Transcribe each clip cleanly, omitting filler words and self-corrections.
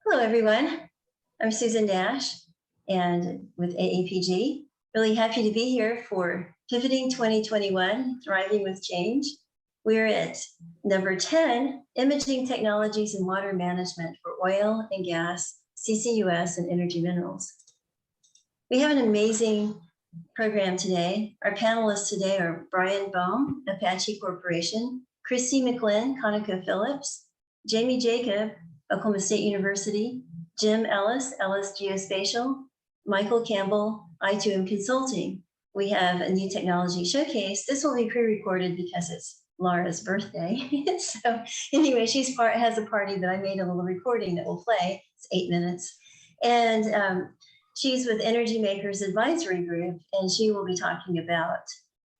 Hello, everyone. I'm Susan Dash, and with AAPG, really happy to be here for Pivoting 2021, Thriving with Change. We're at number 10, Imaging Technologies and Water Management for Oil and Gas, CCUS, and Energy Minerals. We have an amazing program today. Our panelists today are Brian Bohm, Apache Corporation, Kristie McLin, ConocoPhillips, Jamey Jacob, Oklahoma State University, Jim Ellis, Ellis Geospatial, Michael Campbell, I2M Consulting. We have a new technology showcase. This will be pre-recorded because it's Laura's birthday. So anyway, she has a party that I made a little recording that will play. It's 8 minutes. And she's with Energy Makers Advisory Group, and she will be talking about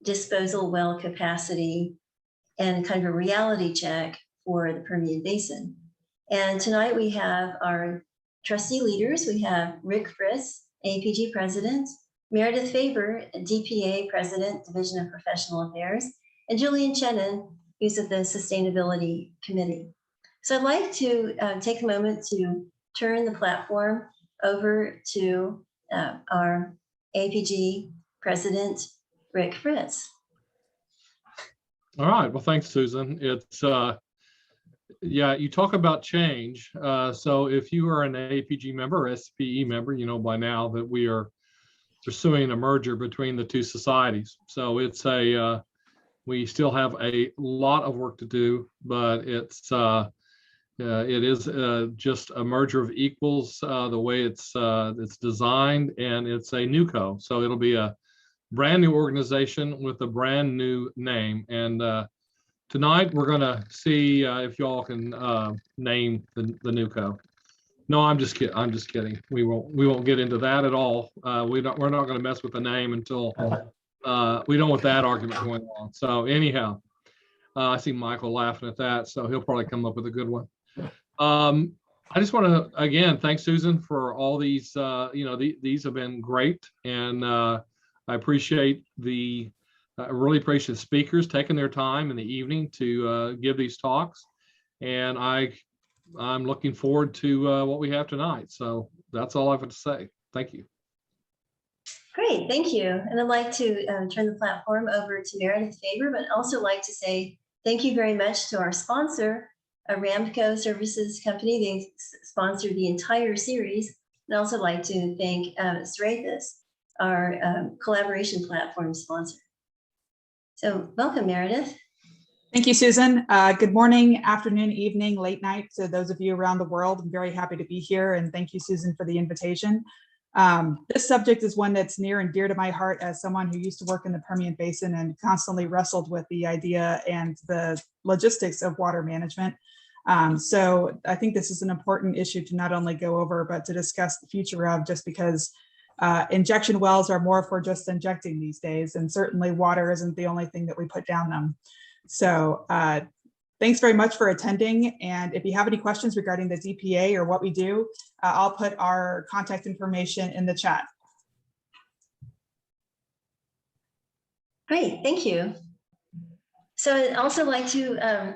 disposal well capacity and kind of a reality check for the Permian Basin. And tonight we have our trustee leaders. We have Fritz, AAPG President, Meredith Faber, DPA President, Division of Professional Affairs, and Julian Chenin, who's at the Sustainability Committee. So I'd like to take a moment to turn the platform over to our AAPG President, Fritz. All right, well, thanks, Susan. It's, yeah, you talk about change. So if you are an AAPG member or SPE member, you know by now that we are pursuing a merger between the two societies. So it's we still have a lot of work to do, but it is just a merger of equals the way it's designed, and it's a new co. So it'll be a brand new organization with a brand new name. And tonight we're gonna see if y'all can name the new co. No, I'm just kidding. I'm just kidding. We won't get into that at all. We're not going to mess with the name until we don't want that argument going on. So anyhow, I see Michael laughing at that, so he'll probably come up with a good one. I just want to again thank Susan for all these. You know, these have been great, and I appreciate really appreciate the speakers taking their time in the evening to give these talks, and I'm looking forward to what we have tonight. So that's all I have to say. Thank you. Great, thank you. And I'd like to turn the platform over to Meredith Faber, but also like to say thank you very much to our sponsor, Aramco Services Company. They sponsored the entire series. And also like to thank Strathis, our collaboration platform sponsor. So welcome, Meredith. Thank you, Susan. Good morning, afternoon, evening, late night to those of you around the world. I'm very happy to be here, and thank you, Susan, for the invitation. This subject is one that's near and dear to my heart as someone who used to work in the Permian Basin and constantly wrestled with the idea and the logistics of water management. So I think this is an important issue to not only go over, but to discuss the future of, just because injection wells are more for just injecting these days, and certainly water isn't the only thing that we put down them. So thanks very much for attending. And if you have any questions regarding the DPA or what we do, I'll put our contact information in the chat. Great, thank you. So I'd also like to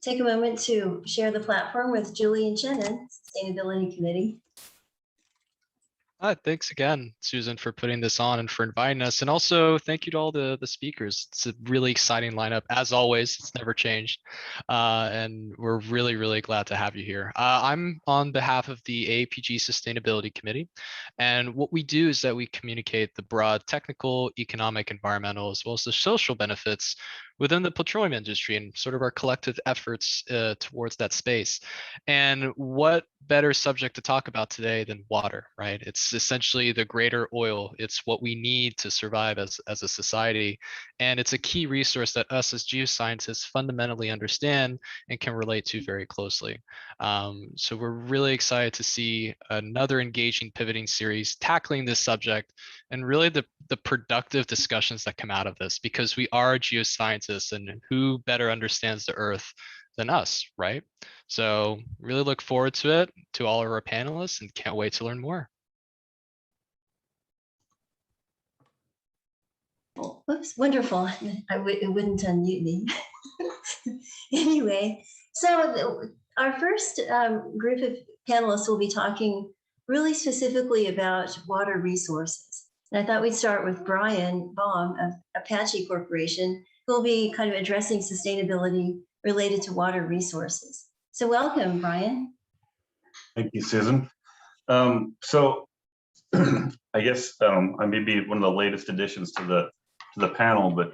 take a moment to share the platform with Julian Chenin, Sustainability Committee. Thanks again, Susan, for putting this on and for inviting us. And also thank you to all the speakers. It's a really exciting lineup. As always, it's never changed. And we're really, really glad to have you here. I'm on behalf of the AAPG Sustainability Committee. And what we do is that we communicate the broad technical, economic, environmental, as well as the social benefits within the petroleum industry and sort of our collective efforts towards that space. And what better subject to talk about today than water, right? It's essentially the greater oil. It's what we need to survive as a society. And it's a key resource that us as geoscientists fundamentally understand and can relate to very closely. So we're really excited to see another engaging pivoting series tackling this subject and really the productive discussions that come out of this, because we are geoscientists, and who better understands the earth than us, right? So really look forward to it, to all of our panelists, and can't wait to learn more. Whoops, wonderful. It wouldn't unmute me. Anyway, so our first group of panelists will be talking really specifically about water resources. And I thought we'd start with Brian Bohm of Apache Corporation, who will be kind of addressing sustainability related to water resources. So welcome, Brian. Thank you, Susan. So I guess I may be one of the latest additions to the panel, but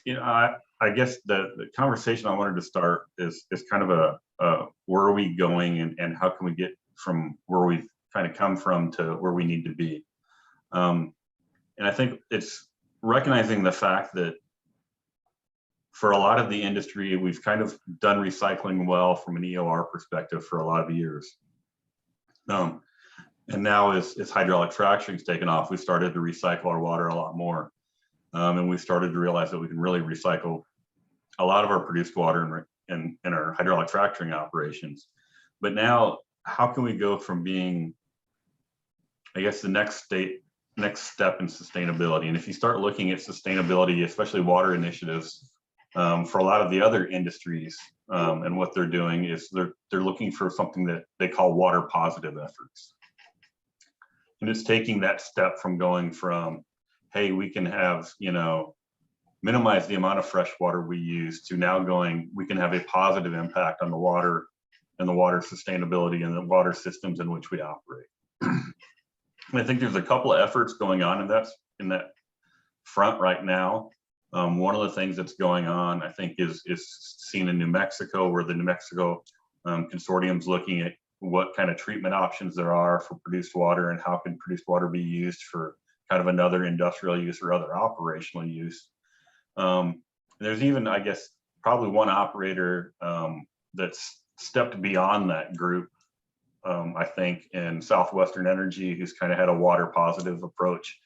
you know, I guess the conversation I wanted to start is kind of a where are we going and how can we get from where we've kind of come from to where we need to be. And I think it's recognizing the fact that for a lot of the industry, we've kind of done recycling well from an EOR perspective for a lot of years. And now as hydraulic fracturing's taken off, we started to recycle our water a lot more. And we started to realize that we can really recycle a lot of our produced water in our hydraulic fracturing operations. But now, how can we go from being, I guess, the next step in sustainability? And if you start looking at sustainability, especially water initiatives, for a lot of the other industries, and what they're doing is they're looking for something that they call water positive efforts. And it's taking that step from going from, hey, we can have, you know, minimize the amount of fresh water we use, to now going, we can have a positive impact on the water and the water sustainability and the water systems in which we operate. And I think there's a couple of efforts going on in that front right now. One of the things that's going on, I think, is seen in New Mexico, where the New Mexico consortium's looking at what kind of treatment options there are for produced water and how can produced water be used for kind of another industrial use or other operational use. There's even, I guess, probably one operator that's stepped beyond that group, I think, in Southwestern Energy, who's kind of had a water positive approach,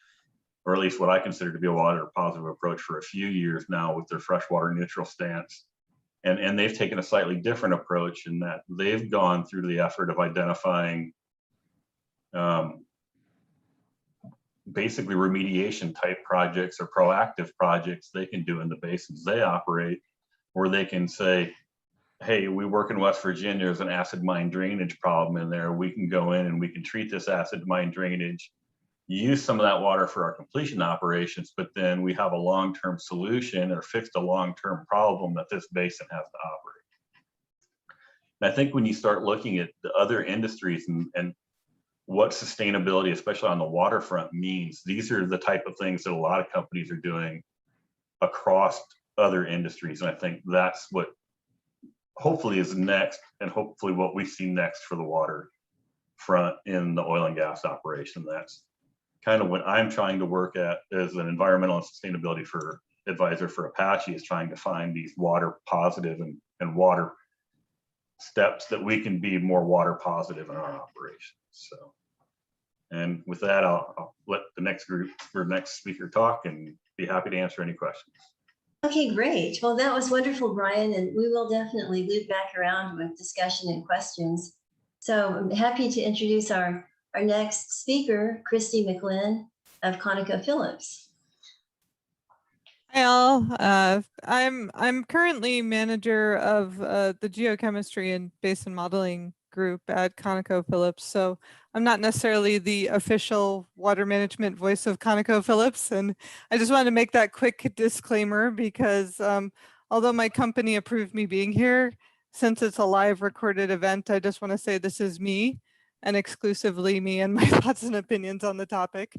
or at least what I consider to be a water positive approach for a few years now with their freshwater neutral stance. And they've taken a slightly different approach in that they've gone through the effort of identifying basically remediation type projects or proactive projects they can do in the basins they operate, where they can say, hey, we work in West Virginia, there's an acid mine drainage problem in there. We can go in and we can treat this acid mine drainage, use some of that water for our completion operations, but then we have a long-term solution or fixed a long-term problem that this basin has to operate. And I think when you start looking at the other industries and what sustainability, especially on the waterfront, means, these are the type of things that a lot of companies are doing across other industries. And I think that's what hopefully is next, and hopefully what we see next for the water front in the oil and gas operation. That's kind of what I'm trying to work at as an environmental and sustainability advisor for Apache, is trying to find these water positive and water steps that we can be more water positive in our operations. So, and with that, I'll let the next group or next speaker talk and be happy to answer any questions. Okay, great. Well, that was wonderful, Brian, and we will definitely loop back around with discussion and questions. So I'm happy to introduce our next speaker, Kristie McLin of ConocoPhillips. Hi all. I'm currently manager of the geochemistry and basin modeling group at ConocoPhillips. So I'm not necessarily the official water management voice of ConocoPhillips. And I just wanted to make that quick disclaimer because although my company approved me being here, since it's a live recorded event, I just want to say this is me and exclusively me and my thoughts and opinions on the topic.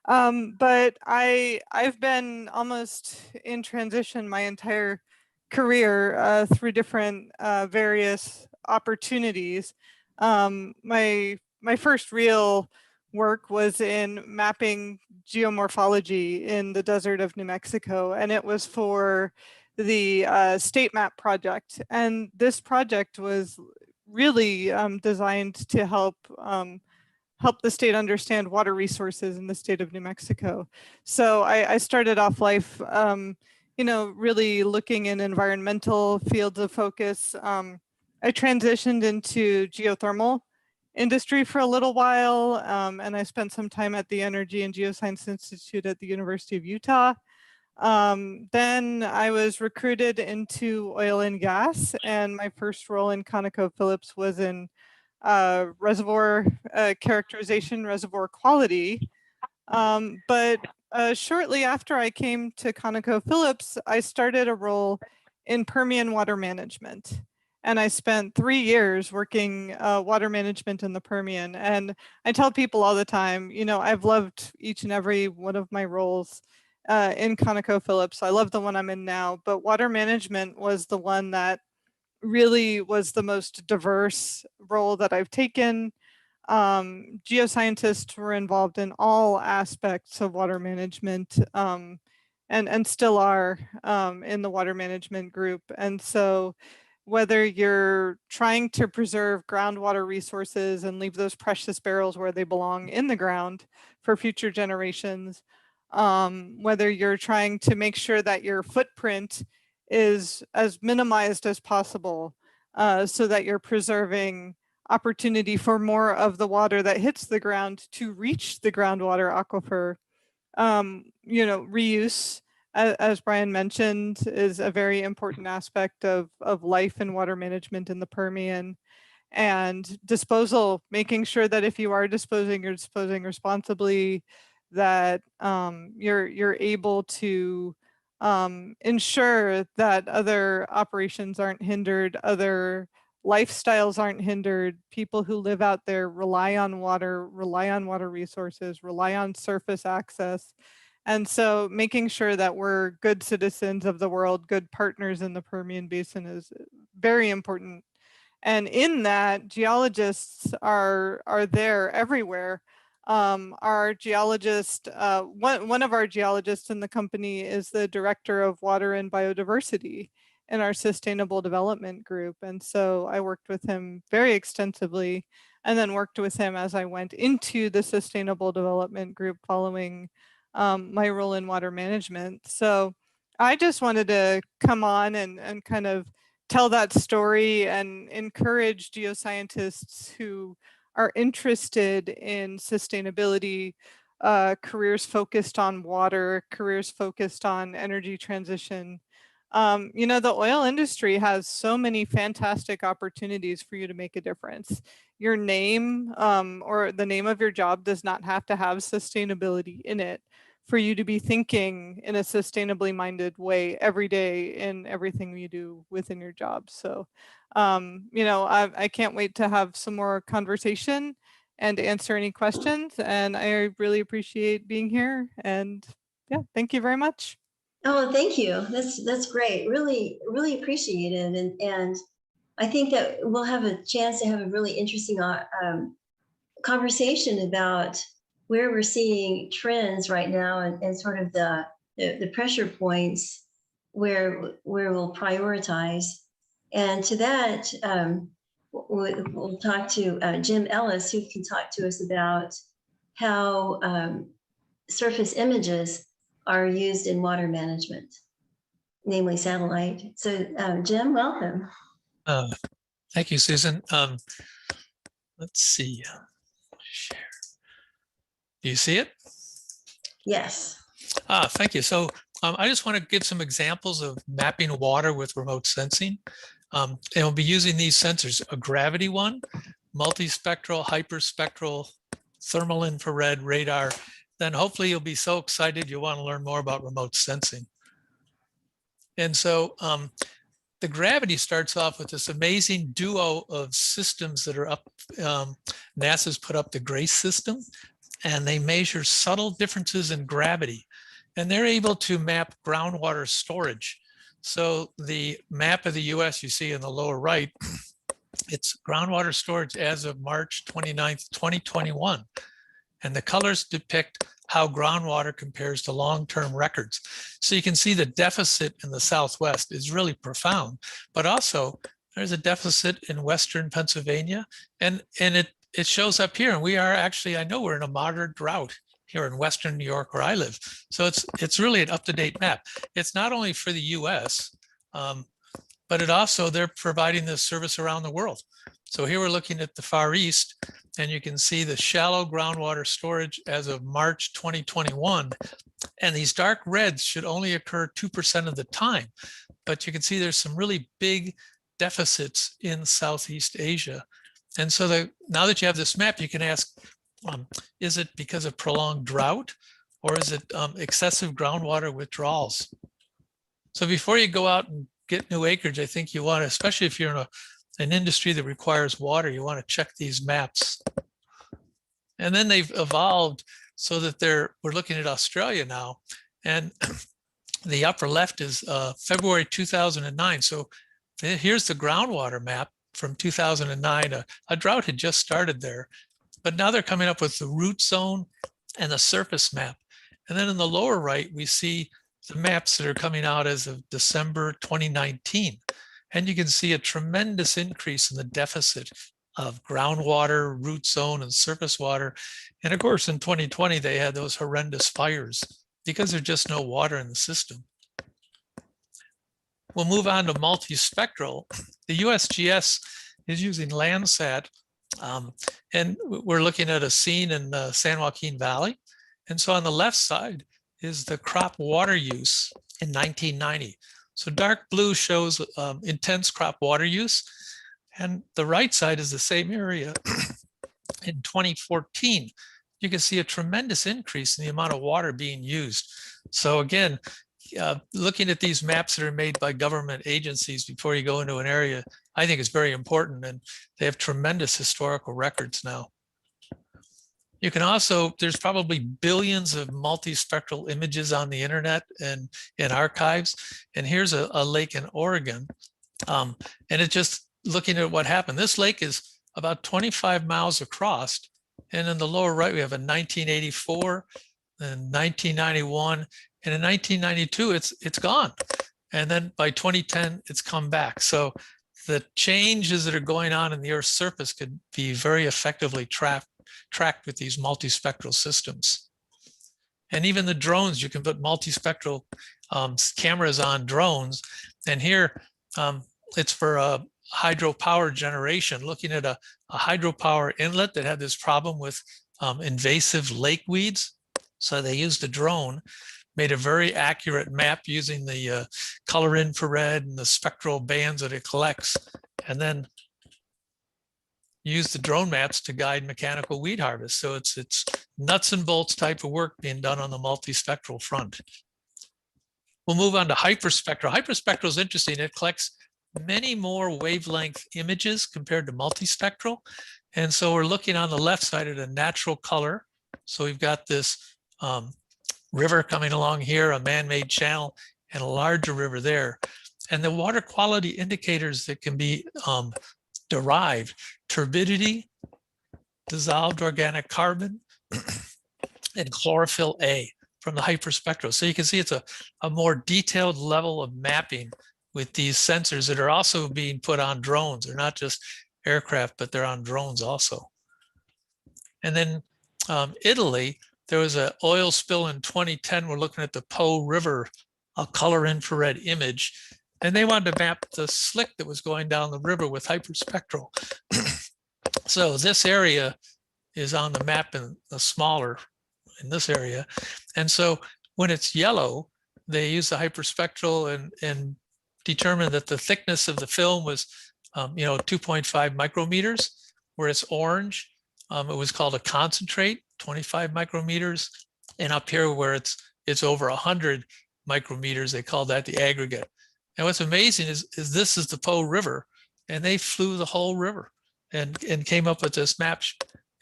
But I've been almost in transition my entire career through different various opportunities. My first real work was in mapping geomorphology in the desert of New Mexico, and it was for the state map project. And this project was really designed to help the state understand water resources in the state of New Mexico. So I started off life, really looking in environmental fields of focus. I transitioned into geothermal industry for a little while, and I spent some time at the Energy and Geoscience Institute at the University of Utah. Then I was recruited into oil and gas, and my first role in ConocoPhillips was in reservoir characterization, reservoir quality. But shortly after I came to ConocoPhillips, I started a role in Permian water management. And I spent 3 years working water management in the Permian. And I tell people all the time, you know, I've loved each and every one of my roles in ConocoPhillips. I love the one I'm in now, but water management was the one that really was the most diverse role that I've taken. Geoscientists were involved in all aspects of water management, and still are in the water management group. And so whether you're trying to preserve groundwater resources and leave those precious barrels where they belong in the ground for future generations, whether you're trying to make sure that your footprint is as minimized as possible, so that you're preserving opportunity for more of the water that hits the ground to reach the groundwater aquifer. You know, reuse, as Brian mentioned, is a very important aspect of life and water management in the Permian. And disposal, making sure that if you are disposing, you're disposing responsibly, that you're able to ensure that other operations aren't hindered, other lifestyles aren't hindered. People who live out there rely on water resources, rely on surface access. And so making sure that we're good citizens of the world, good partners in the Permian Basin is very important. And in that, geologists are there everywhere. Our geologist, one of our geologists in the company is the director of water and biodiversity in our sustainable development group. And so I worked with him very extensively, and then worked with him as I went into the sustainable development group following my role in water management. So I just wanted to come on and kind of tell that story and encourage geoscientists who are interested in sustainability, careers focused on water, careers focused on energy transition. You know, the oil industry has so many fantastic opportunities for you to make a difference. Your name, or the name of your job, does not have to have sustainability in it for you to be thinking in a sustainably minded way every day in everything you do within your job. So, you know, I can't wait to have some more conversation and answer any questions. And I really appreciate being here. And yeah, thank you very much. Oh, thank you. That's great. Really, really appreciate it. And I think that we'll have a chance to have a really interesting conversation about where we're seeing trends right now, and sort of the pressure points where we'll prioritize. And to that, we'll talk to Jim Ellis, who can talk to us about how surface images are used in water management, namely satellite. So Jim, welcome. Thank you, Susan. Let's see. Share. Do you see it? Yes. Thank you. So I just want to give some examples of mapping water with remote sensing. And we'll be using these sensors: a gravity one, multispectral, hyperspectral, thermal infrared, radar. Then hopefully you'll be so excited you'll want to learn more about remote sensing. And so the gravity starts off with this amazing duo of systems that are up. NASA's put up the GRACE system, and they measure subtle differences in gravity. And they're able to map groundwater storage. So the map of the US you see in the lower right, it's groundwater storage as of March 29th, 2021. And the colors depict how groundwater compares to long-term records. So you can see the deficit in the Southwest is really profound, but also there's a deficit in Western Pennsylvania, and it shows up here. And we are actually, I know we're in a moderate drought here in Western New York where I live. So it's really an up-to-date map. It's not only for the US, but but it also, they're providing this service around the world. So here we're looking at the Far East, and you can see the shallow groundwater storage as of March 2021. And these dark reds should only occur 2% of the time. But you can see there's some really big deficits in Southeast Asia. And so now that you have this map, you can ask, is it because of prolonged drought, or is it excessive groundwater withdrawals? So before you go out and get new acreage, I think you want to, especially if you're in an industry that requires water, you want to check these maps. And then they've evolved so that we're looking at Australia now. And the upper left is February 2009. So here's the groundwater map from 2009. A drought had just started there, but now they're coming up with the root zone and the surface map. And then in the lower right, we see the maps that are coming out as of December 2019. And you can see a tremendous increase in the deficit of groundwater, root zone, and surface water. And of course, in 2020, they had those horrendous fires because there's just no water in the system. We'll move on to multispectral. The USGS is using Landsat, and we're looking at a scene in the San Joaquin Valley. And so on the left side is the crop water use in 1990. So dark blue shows intense crop water use. And the right side is the same area in 2014. You can see a tremendous increase in the amount of water being used. So again, looking at these maps that are made by government agencies before you go into an area, I think is very important, and they have tremendous historical records now. You can also, there's probably billions of multispectral images on the internet and in archives. And here's a lake in Oregon. And it's just looking at what happened. This lake is about 25 miles across. And in the lower right, we have a 1984, and 1991, and in 1992, it's gone. And then by 2010, it's come back. So the changes that are going on in the Earth's surface could be very effectively tracked with these multispectral systems. And even the drones, you can put multispectral cameras on drones. And here, it's for hydropower generation, looking at a hydropower inlet that had this problem with invasive lake weeds. So they used a drone, made a very accurate map using the color infrared and the spectral bands that it collects, and then use the drone maps to guide mechanical weed harvest. So it's nuts and bolts type of work being done on the multispectral front. We'll move on to hyperspectral. Hyperspectral is interesting. It collects many more wavelength images compared to multispectral. And so we're looking on the left side at a natural color. So we've got this river coming along here, a man-made channel, and a larger river there. And the water quality indicators that can be derived: turbidity, dissolved organic carbon, and chlorophyll A from the hyperspectral. So you can see it's a more detailed level of mapping with these sensors that are also being put on drones. They're not just aircraft, but they're on drones also. And then Italy, there was an oil spill in 2010. We're looking at the Po River, a color infrared image. And they wanted to map the slick that was going down the river with hyperspectral. So this area is on the map in the smaller in this area. And so when it's yellow, they use the hyperspectral and determine that the thickness of the film was 2.5 micrometers. Where it's orange, it was called a concentrate, 25 micrometers. And up here where it's over 100 micrometers, they call that the aggregate. And what's amazing is this is the Po River, and they flew the whole river and came up with this map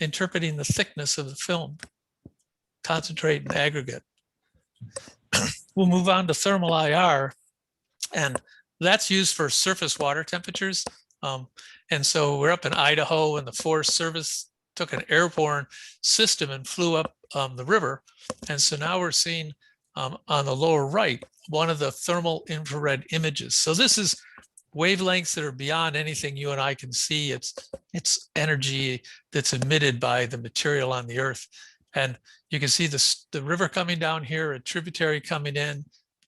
interpreting the thickness of the film, concentrate and aggregate. We'll move on to thermal IR, and that's used for surface water temperatures. And so we're up in Idaho, and the Forest Service took an airborne system and flew up the river. And so now we're seeing on the lower right, one of the thermal infrared images. So this is wavelengths that are beyond anything you and I can see. It's energy that's emitted by the material on the Earth. And you can see the river coming down here, a tributary coming in.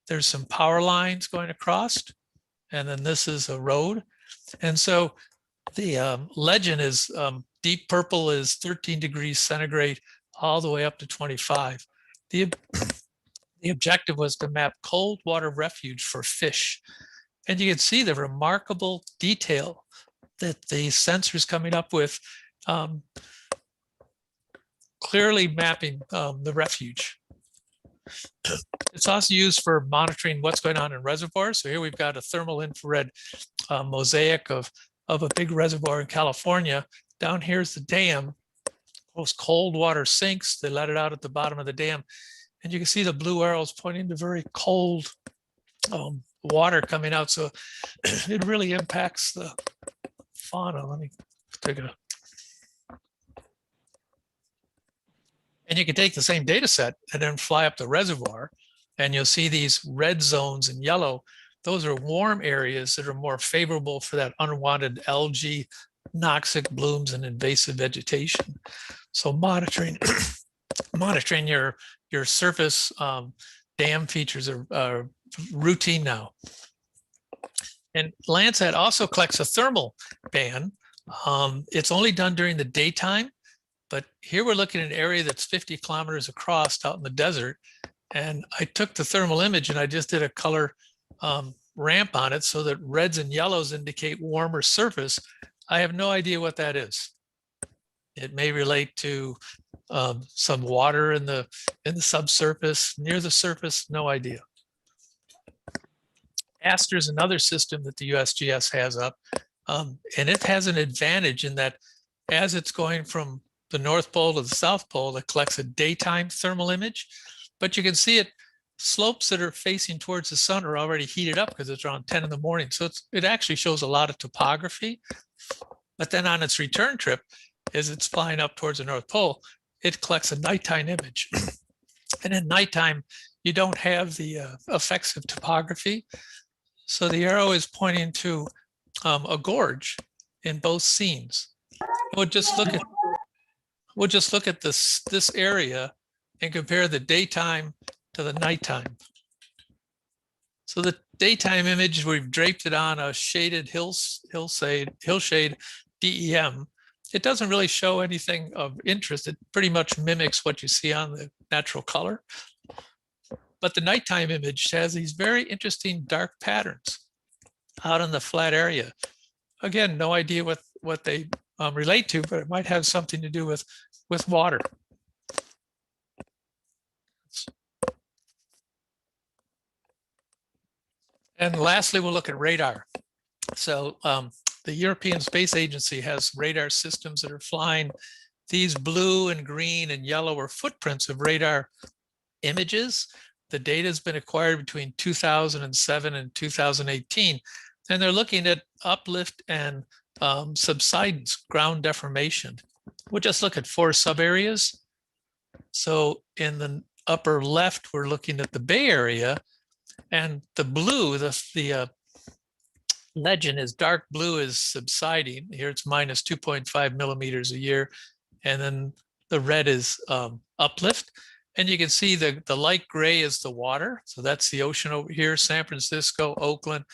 There's some power lines going across. and then this is a road. And so the legend is deep purple is 13 degrees centigrade all the way up to 25. The objective was to map cold water refuge for fish. And you can see the remarkable detail that the sensors coming up with, clearly mapping the refuge. It's also used for monitoring what's going on in reservoirs. So here we've got a thermal infrared mosaic of a big reservoir in California. Down here's the dam. Those cold water sinks, they let it out at the bottom of the dam. And you can see the blue arrows pointing to very cold water coming out. So it really impacts the fauna. Let me take a. And you can take the same data set and then fly up the reservoir, and you'll see these red zones in yellow. Those are warm areas that are more favorable for that unwanted algae, noxic blooms, and invasive vegetation. So monitoring monitoring your surface dam features are routine now. And Landsat also collects a thermal band. It's only done during the daytime, but here we're looking at an area that's 50 kilometers across out in the desert. And I took the thermal image and I just did a color ramp on it so that reds and yellows indicate warmer surface. I have no idea what that is. It may relate to some water in the subsurface, near the surface, no idea. Aster is another system that the USGS has up, and it has an advantage in that as it's going from the North Pole to the South Pole, it collects a daytime thermal image, but you can see it, slopes that are facing towards the sun are already heated up because it's around 10 in the morning. So it actually shows a lot of topography, but then on its return trip, as it's flying up towards the North Pole, it collects a nighttime image. And at nighttime, you don't have the effects of topography. So the arrow is pointing to a gorge in both scenes. We'll just look at this area and compare the daytime to the nighttime. So the daytime image, we've draped it on a shaded hillshade DEM. It doesn't really show anything of interest. It pretty much mimics what you see on the natural color. But the nighttime image has these very interesting dark patterns out in the flat area. Again, no idea what they relate to, but it might have something to do with water. And lastly, we'll look at radar. So the European Space Agency has radar systems that are flying. These blue and green and yellow are footprints of radar images. The data has been acquired between 2007 and 2018. And they're looking at uplift and subsidence, ground deformation. We'll just look at 4 sub areas. So in the upper left, we're looking at the Bay Area, and the blue, the legend is dark blue is subsiding. Here it's minus 2.5 millimeters a year. And then the red is uplift. And you can see the light gray is the water. So that's the ocean over here, San Francisco, Oakland.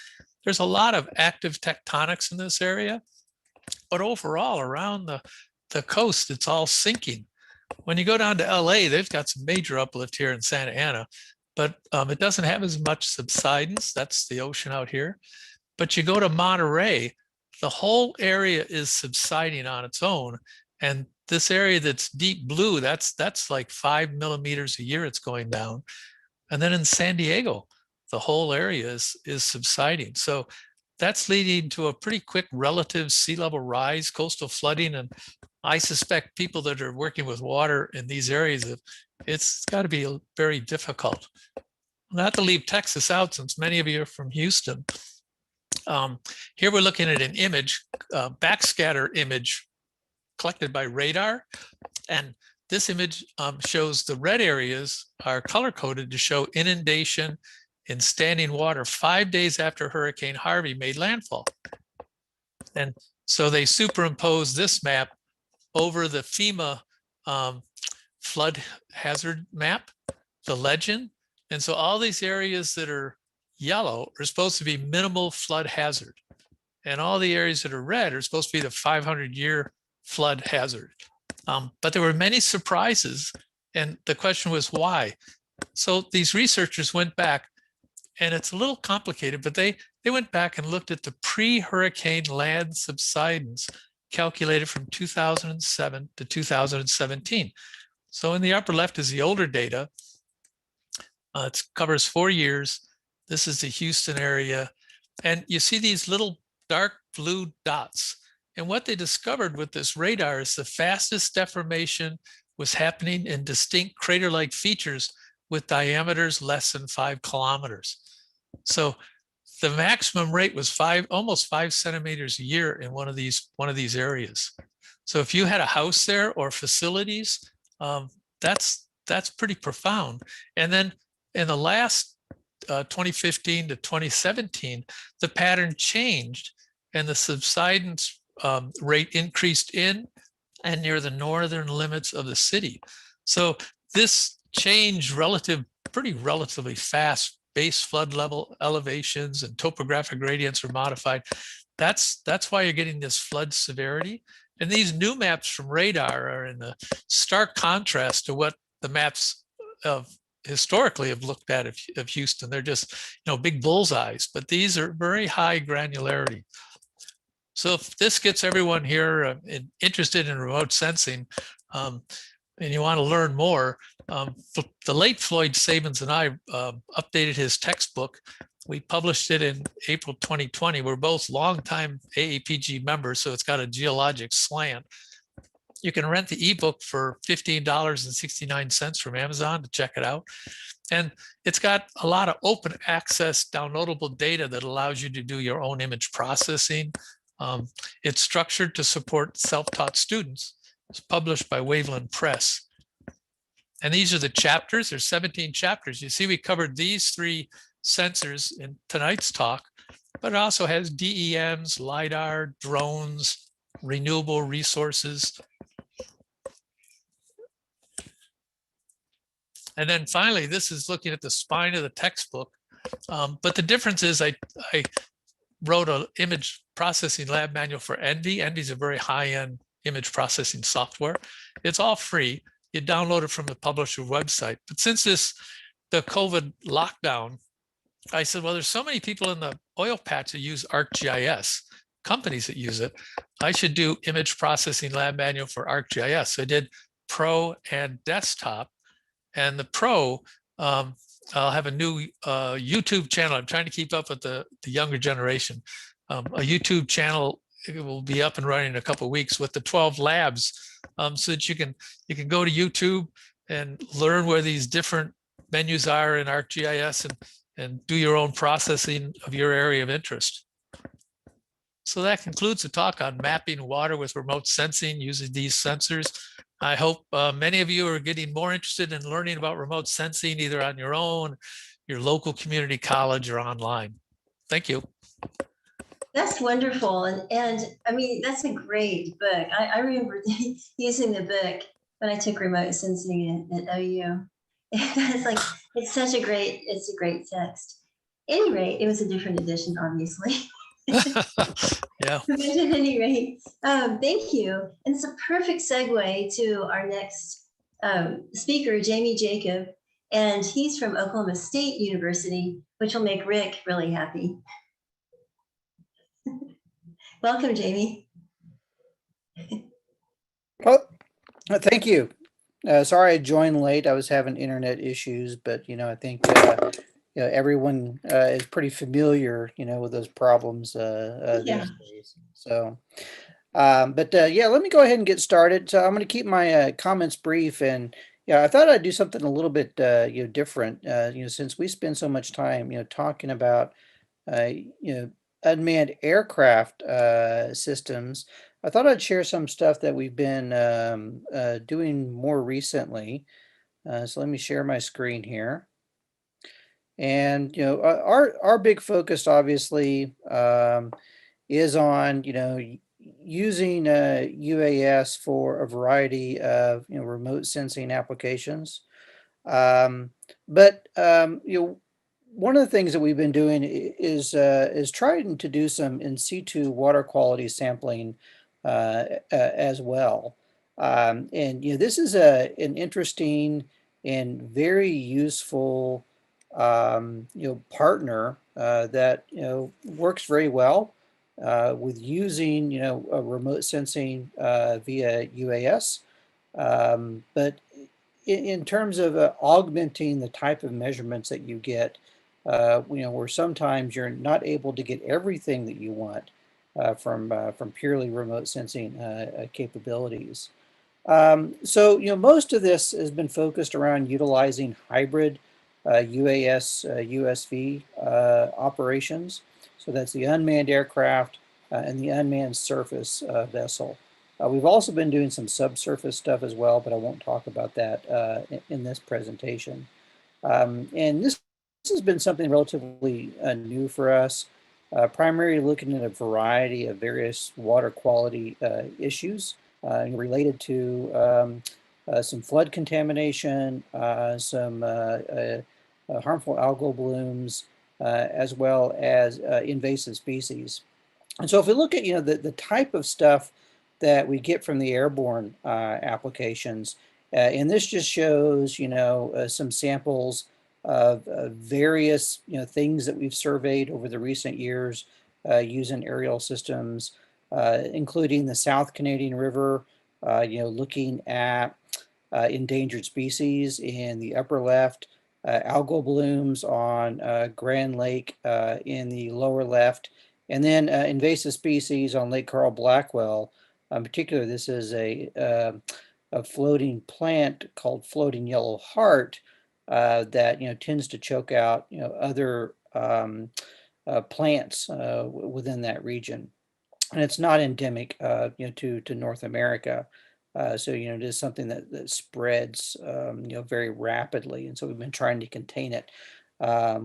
There's a lot of active tectonics in this area. But overall, around the coast, it's all sinking. When you go down to LA, they've got some major uplift here in Santa Ana, but it doesn't have as much subsidence. That's the ocean out here. But you go to Monterey, the whole area is subsiding on its own. And this area that's deep blue, that's like 5 millimeters a year it's going down. And then in San Diego, the whole area is subsiding. So that's leading to a pretty quick relative sea level rise, coastal flooding. And I suspect people that are working with water in these areas, it's got to be very difficult. Not to leave Texas out, since many of you are from Houston. Here we're looking at an image, backscatter image collected by radar. And this image shows the red areas are color coded to show inundation in standing water 5 days after Hurricane Harvey made landfall. And so they superimpose this map over the FEMA flood hazard map, the legend. And so all these areas that are yellow are supposed to be minimal flood hazard. And all the areas that are red are supposed to be the 500-year flood hazard. But there were many surprises. And the question was why? So these researchers went back, and it's a little complicated, but they went back and looked at the pre-hurricane land subsidence calculated from 2007 to 2017. So in the upper left is the older data. It covers 4 years. This is the Houston area. And you see these little dark blue dots. And what they discovered with this radar is the fastest deformation was happening in distinct crater-like features with diameters less than 5 kilometers. So the maximum rate was almost 5 centimeters a year in one of these areas. So if you had a house there or facilities, that's pretty profound. And then in the last 2015 to 2017, the pattern changed and the subsidence rate increased in and near the northern limits of the city. So this changed relatively fast. Base flood level elevations and topographic gradients are modified. That's why you're getting this flood severity. And these new maps from radar are in the stark contrast to what the maps of historically have looked at of Houston. They're just, big bullseyes, but these are very high granularity. So if this gets everyone here interested in remote sensing, and you want to learn more, the late Floyd Sabins and I updated his textbook. We published it in April 2020. We're both longtime AAPG members, so it's got a geologic slant. You can rent the ebook for $15.69 from Amazon to check it out. And it's got a lot of open access downloadable data that allows you to do your own image processing. It's structured to support self-taught students. It's published by Waveland Press. And these are the chapters. There's 17 chapters. You see, we covered these 3 sensors in tonight's talk, but it also has DEMs, LIDAR, drones, renewable resources. And then finally, this is looking at the spine of the textbook. But the difference is I wrote an image processing lab manual for Envy. Envy is a very high-end image processing software. It's all free. You download it from the publisher website. But since the COVID lockdown, I said, well, there's so many people in the oil patch that use ArcGIS, companies that use it. I should do image processing lab manual for ArcGIS. So I did Pro and Desktop. And the Pro, I'll have a new YouTube channel. I'm trying to keep up with the younger generation. A YouTube channel, it will be up and running in a couple of weeks with the 12 labs, so that you can go to YouTube and learn where these different menus are in ArcGIS and do your own processing of your area of interest. So that concludes the talk on mapping water with remote sensing using these sensors. I hope many of you are getting more interested in learning about remote sensing, either on your own, your local community college, or online. Thank you. That's wonderful. And I mean, that's a great book. I remember using the book when I took remote sensing at OU. It's a great text. At any rate, it was a different edition, obviously. Yeah. At any rate, thank you. And it's a perfect segue to our next speaker, Jamey Jacob, and he's from Oklahoma State University, which will make Rick really happy. Welcome, Jamey. Well, thank you. Sorry I joined late. I was having internet issues, but I think everyone is pretty familiar, with those problems these days. So, yeah, let me go ahead and get started. So I'm going to keep my comments brief, and I thought I'd do something a little bit different. Since we spend so much time talking about unmanned aircraft systems, I thought I'd share some stuff that we've been doing more recently. So let me share my screen here. And our big focus obviously is on using UAS for a variety of remote sensing applications. But one of the things that we've been doing is trying to do some in situ water quality sampling as well. And this is an interesting and very useful partner that works very well with using remote sensing via UAS. But in terms of augmenting the type of measurements that you get, where sometimes you're not able to get everything that you want from purely remote sensing capabilities. So most of this has been focused around utilizing hybrid UAS USV operations. So that's the unmanned aircraft and the unmanned surface vessel. We've also been doing some subsurface stuff as well, but I won't talk about that in this presentation. And this has been something relatively new for us, primarily looking at a variety of various water quality issues related to some flood contamination, some harmful algal blooms, as well as invasive species. And so if we look at the type of stuff that we get from the airborne applications, and this just shows some samples of various things that we've surveyed over the recent years using aerial systems, including the South Canadian River, looking at endangered species in the upper left, algal blooms on Grand Lake in the lower left, and then invasive species on Lake Carl Blackwell. In particular, this is a floating plant called floating yellow heart that tends to choke out other plants within that region, and it's not endemic to North America. So it is something that spreads very rapidly, and so we've been trying to contain it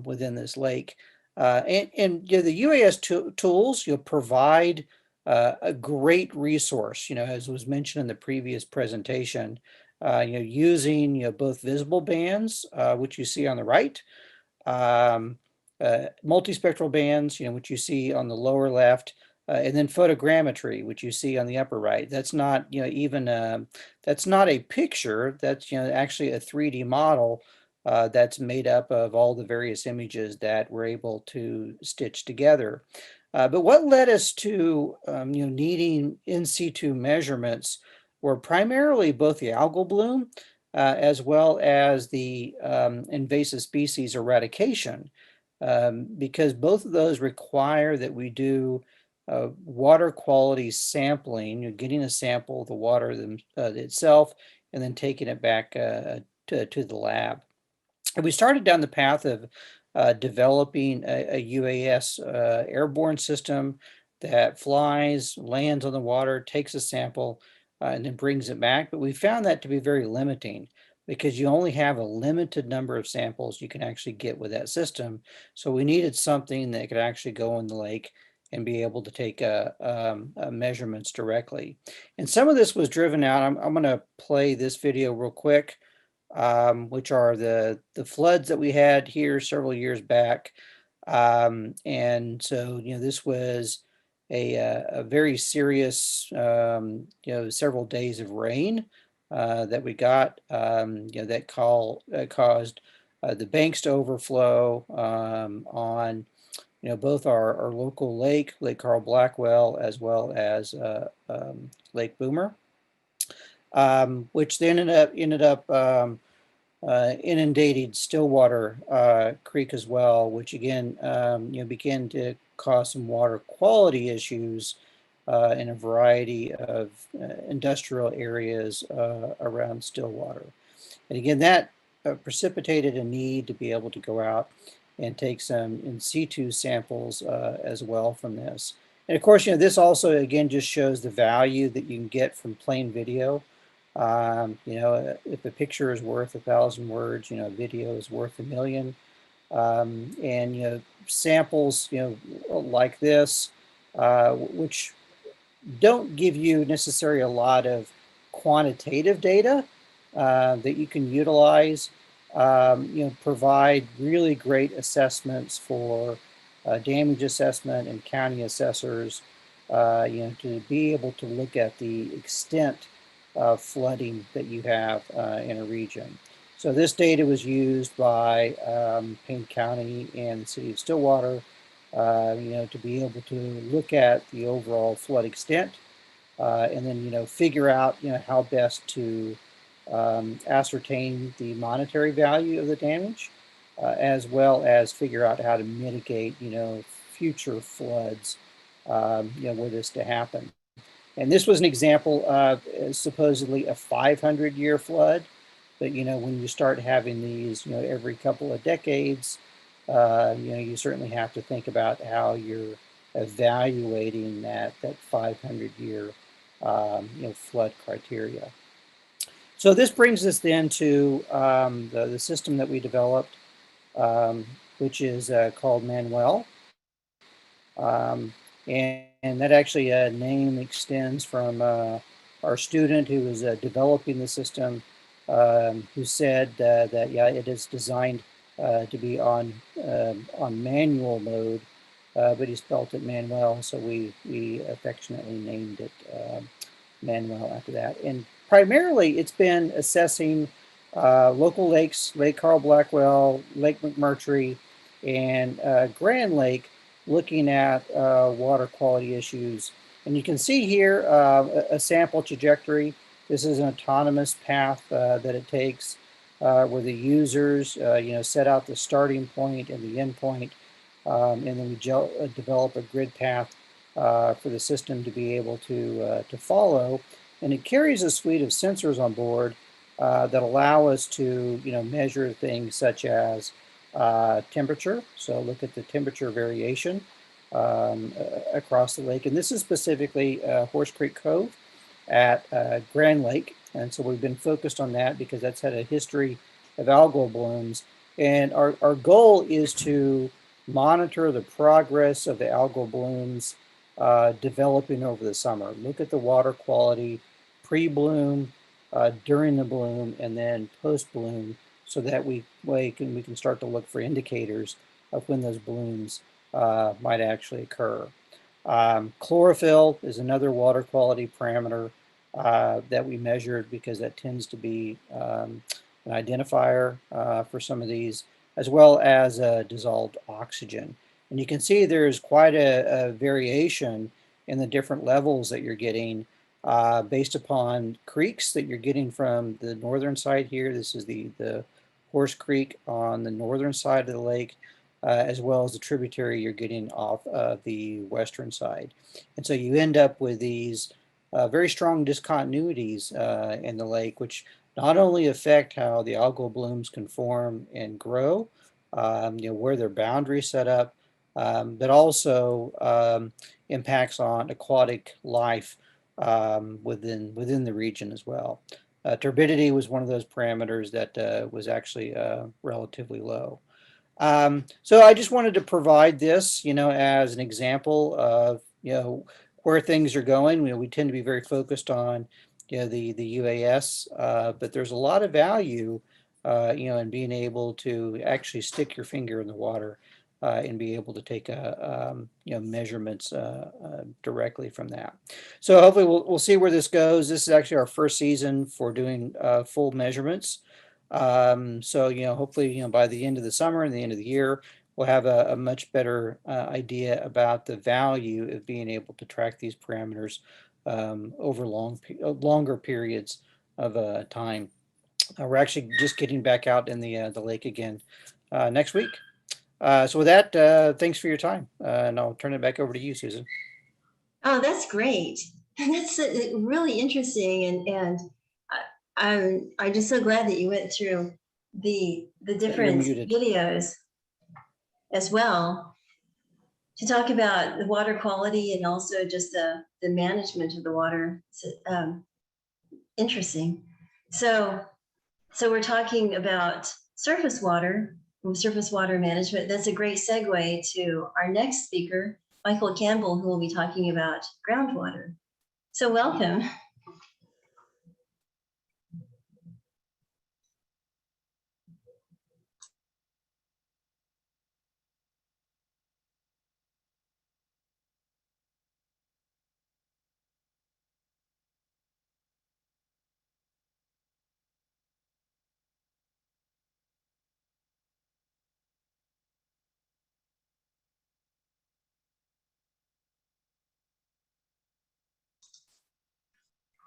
within this lake. And the UAS tools provide a great resource, as was mentioned in the previous presentation, using both visible bands, which you see on the right, multispectral bands, which you see on the lower left, and then photogrammetry, which you see on the upper right. That's not that's not a picture. That's actually a 3D model that's made up of all the various images that we're able to stitch together. But what led us to needing in situ measurements were primarily both the algal bloom as well as the invasive species eradication, because both of those require that we do water quality sampling, getting a sample of the water itself and then taking it back to the lab. And we started down the path of developing a UAS airborne system that flies, lands on the water, takes a sample, and then brings it back. But we found that to be very limiting because you only have a limited number of samples you can actually get with that system. So we needed something that could actually go in the lake and be able to take measurements directly. And some of this was driven out. I'm going to play this video real quick, which are the floods that we had here several years back. And so, this was a very serious, several days of rain that we got, that caused the banks to overflow on both our local lake, Lake Carl Blackwell, as well as Lake Boomer, which then ended up inundating Stillwater Creek as well, which again began to cause some water quality issues in a variety of industrial areas around Stillwater. And again, that precipitated a need to be able to go out and take some in situ samples as well from this. And of course, this also, again, just shows the value that you can get from plain video. If a picture is worth 1,000 words, a video is worth 1,000,000. And, samples, like this, which don't give you necessarily a lot of quantitative data that you can utilize, provide really great assessments for damage assessment and county assessors, to be able to look at the extent of flooding that you have in a region. So this data was used by Payne County and the city of Stillwater, to be able to look at the overall flood extent, and then, figure out, how best to ascertain the monetary value of the damage, as well as figure out how to mitigate, future floods, were this to happen. And this was an example of supposedly a 500-year flood. But, when you start having these, every couple of decades, you certainly have to think about how you're evaluating that 500-year, flood criteria. So this brings us then to the system that we developed, which is called Manuel. And that actually name extends from our student who was developing the system, who said that, yeah, it is designed to be on manual mode, but he spelt it Manuel, so we affectionately named it Manuel after that. And primarily, it's been assessing local lakes, Lake Carl Blackwell, Lake McMurtry, and Grand Lake, looking at water quality issues. And you can see here a sample trajectory. This is an autonomous path that it takes where the users, set out the starting point and the end point, and then we develop a grid path for the system to be able to follow. And it carries a suite of sensors on board that allow us to, measure things such as temperature. So look at the temperature variation across the lake. And this is specifically Horse Creek Cove at Grand Lake. And so we've been focused on that because that's had a history of algal blooms. And our goal is to monitor the progress of the algal blooms developing over the summer. Look at the water quality pre-bloom, during the bloom, and then post-bloom, so that we can start to look for indicators of when those blooms might actually occur. Chlorophyll is another water quality parameter that we measured because that tends to be an identifier for some of these, as well as dissolved oxygen. And you can see there's quite a variation in the different levels that you're getting based upon creeks that you're getting from the northern side here. This is the Horse Creek on the northern side of the lake, as well as the tributary you're getting off the western side. And so you end up with these very strong discontinuities in the lake, which not only affect how the algal blooms can form and grow, where their boundaries set up, but also impacts on aquatic life within the region as well. Turbidity was one of those parameters that was actually relatively low. So I just wanted to provide this, as an example of, where things are going. We tend to be very focused on, the UAS, but there's a lot of value, in being able to actually stick your finger in the water and be able to take measurements directly from that. So hopefully we'll see where this goes. This is actually our first season for doing full measurements. So hopefully by the end of the summer and the end of the year, we'll have a much better idea about the value of being able to track these parameters over longer periods of time. We're actually just getting back out in the lake again next week. So with that, thanks for your time, and I'll turn it back over to you, Susan. Oh, that's great. That's really interesting, and I'm just so glad that you went through the different videos as well to talk about the water quality and also just the management of the water. Interesting. So we're talking about surface water management. That's a great segue to our next speaker, Michael Campbell, who will be talking about groundwater. So welcome.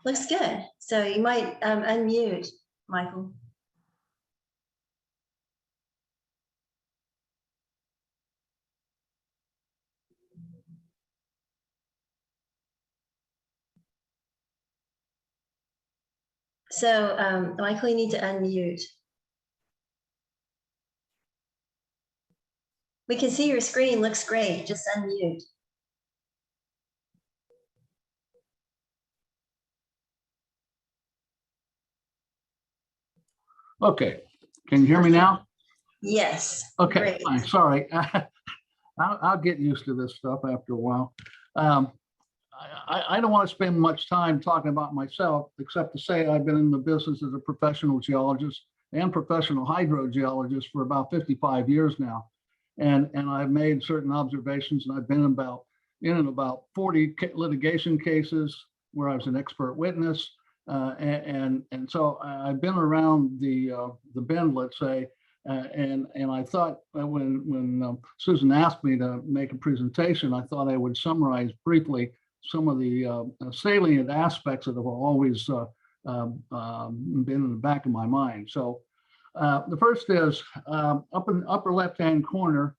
Looks good. So you might unmute, Michael. So Michael, you need to unmute. We can see your screen, looks great. Just unmute. Okay, can you hear me now? Yes. Okay, Great. fine. Sorry. I'll get used to this stuff after a while. I don't want to spend much time talking about myself, except to say I've been in the business as a professional geologist and professional hydrogeologist for about 55 years now. And I've made certain observations, and I've been in about 40 litigation cases where I was an expert witness. And so I've been around the bend, let's say, and I thought when Susan asked me to make a presentation, I thought I would summarize briefly some of the salient aspects that have always been in the back of my mind. So the first is up in the upper left-hand corner,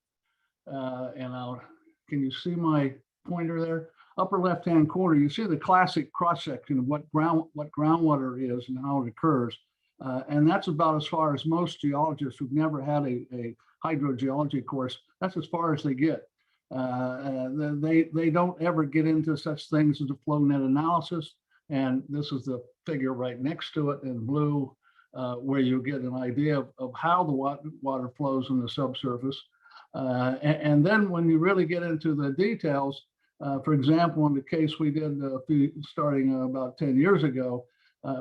and can you see my pointer there? Upper left-hand corner, you see the classic cross-section of what groundwater is and how it occurs. And that's about as far as most geologists who've never had a hydrogeology course, that's as far as they get. They don't ever get into such things as a flow net analysis. And this is the figure right next to it in blue, where you get an idea of how the water flows in the subsurface. And then when you really get into the details, for example, in the case we did starting about 10 years ago,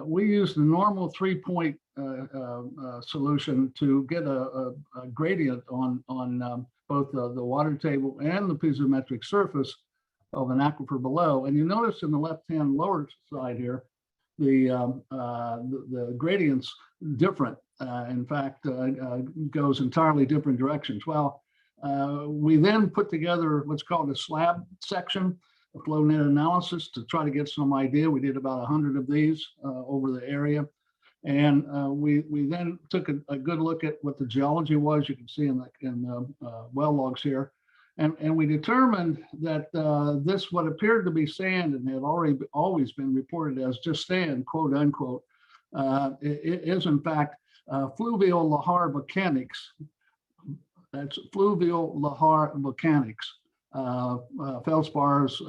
we used the normal 3-point solution to get a gradient on both the water table and the piezometric surface of an aquifer below. And you notice in the left-hand lower side here, the gradient's different. In fact, goes entirely different directions. Well, we then put together what's called a slab section, a flow net analysis, to try to get some idea. We did about 100 of these over the area. And we then took a good look at what the geology was. You can see in the well logs here. And we determined that this, what appeared to be sand and had always been reported as just sand, quote unquote, it is in fact fluvial lahar volcanics. That's fluvial lahar volcanics, feldspars,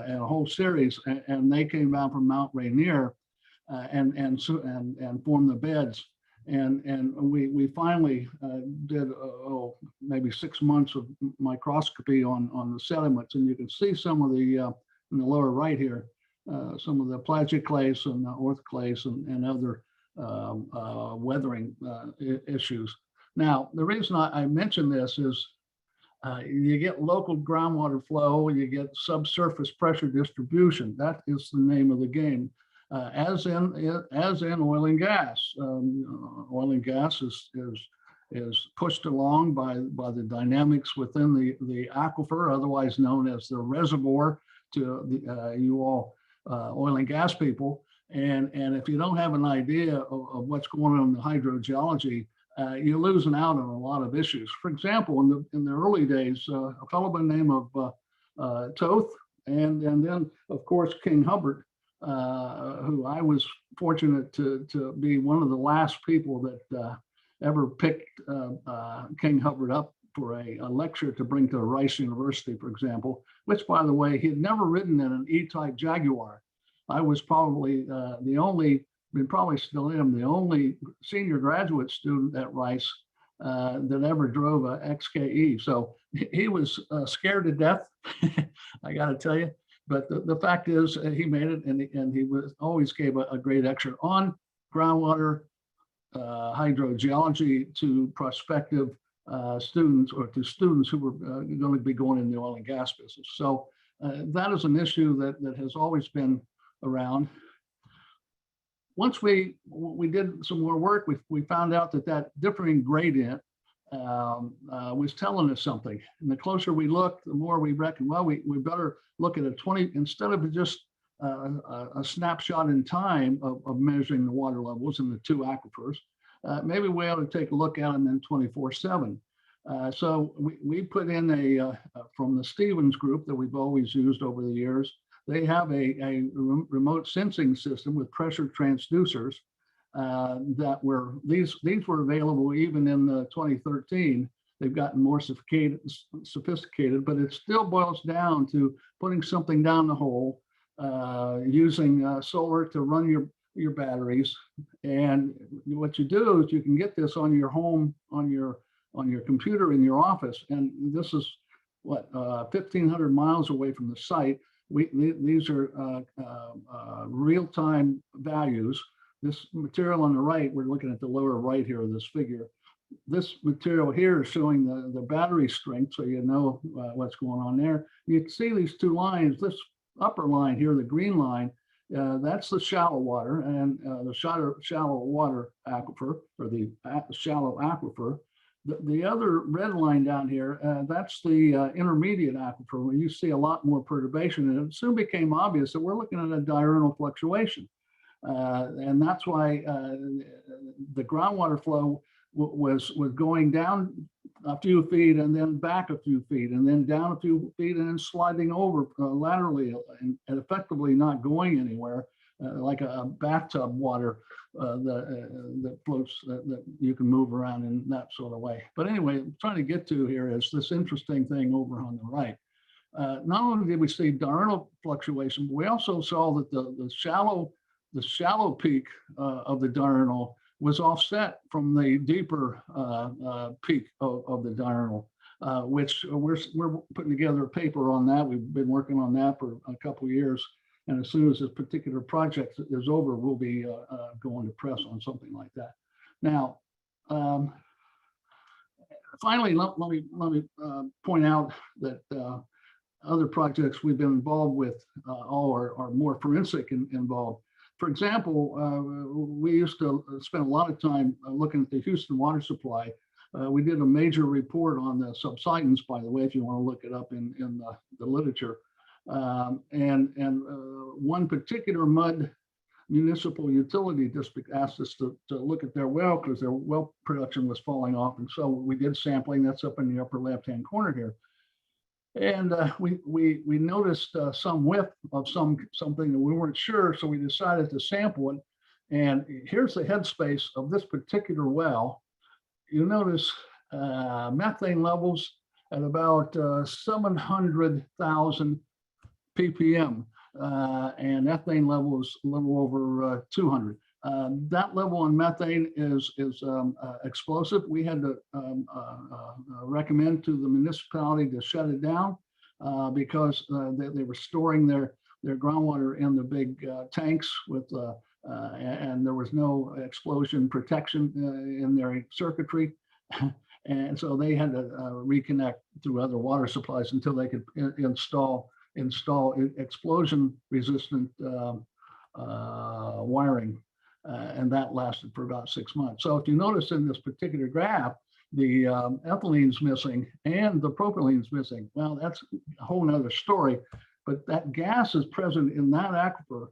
and a whole series, and they came down from Mount Rainier and formed the beds. And we finally did maybe 6 months of microscopy on the sediments, and you can see some of the in the lower right here, some of the plagioclase and the orthoclase and other weathering issues. Now, the reason I mention this is you get local groundwater flow, you get subsurface pressure distribution. That is the name of the game. As in oil and gas. Oil and gas is pushed along by the dynamics within the aquifer, otherwise known as the reservoir to you all oil and gas people. And if you don't have an idea of what's going on in the hydrogeology, you're losing out on a lot of issues. For example, in the early days, a fellow by the name of Toth, and then of course King Hubbard, who I was fortunate to be one of the last people that ever picked King Hubbard up for a lecture to bring to Rice University, for example, which, by the way, he had never ridden in an E-type Jaguar. I was probably the only, and probably still am, the only senior graduate student at Rice that ever drove a XKE. So he was scared to death, I got to tell you. But the fact is, he made it, and he always gave a great lecture on groundwater hydrogeology to prospective students, or to students who were going to be going in the oil and gas business. So that is an issue that has always been around. Once we did some more work, we found out that differing gradient was telling us something. And the closer we looked, the more we reckoned, well, we better look at a 20, instead of just a snapshot in time of measuring the water levels in the two aquifers. Maybe we ought to take a look at them in 24/7. So we put in from the Stevens group that we've always used over the years. They have a remote sensing system with pressure transducers that these were available even in 2013. They've gotten more sophisticated, but it still boils down to putting something down the hole, using solar to run your batteries. And what you do is you can get this on your home, on your computer in your office. And this is what, 1,500 miles away from the site. These are real-time values. This material on the right, we're looking at the lower right here of this figure. This material here is showing the battery strength, so you know what's going on there. You can see these two lines. This upper line here, the green line, that's the shallow water, and the shallow water aquifer, or the shallow aquifer. The other red line down here, that's the intermediate aquifer, where you see a lot more perturbation. And it soon became obvious that we're looking at a diurnal fluctuation. And that's why the groundwater flow was going down a few feet and then back a few feet and then down a few feet and then sliding over laterally and effectively not going anywhere, like a bathtub water that floats, that you can move around in that sort of way. But anyway, I'm trying to get to here is this interesting thing over on the right. Not only did we see diurnal fluctuation, but we also saw that the shallow peak of the diurnal was offset from the deeper peak of the diurnal, which we're putting together a paper on that. We've been working on that for a couple of years. And as soon as this particular project is over, we'll be going to press on something like that. Now, finally, let me point out that other projects we've been involved with all are more forensic involved. For example, we used to spend a lot of time looking at the Houston water supply. We did a major report on the subsidence, by the way, if you want to look it up in the literature. And one particular mud municipal utility district asked us to look at their well because their well production was falling off. And so we did sampling. That's up in the upper left-hand corner here. And we noticed some width of something that we weren't sure, so we decided to sample it. And here's the headspace of this particular well. You notice methane levels at about 700,000 ppm, and ethane levels a little over 200. That level on methane is explosive. We had to recommend to the municipality to shut it down because they were storing their groundwater in the big tanks with, and there was no explosion protection in their circuitry. And so they had to reconnect through other water supplies until they could install explosion resistant wiring. And that lasted for about 6 months. So if you notice in this particular graph, the ethylene's missing and the propylene's missing. Well, that's a whole nother story, but that gas is present in that aquifer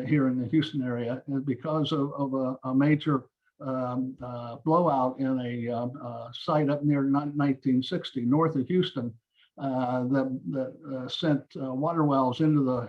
here in the Houston area because of a major blowout in a site up near 1960, north of Houston, that sent water wells into the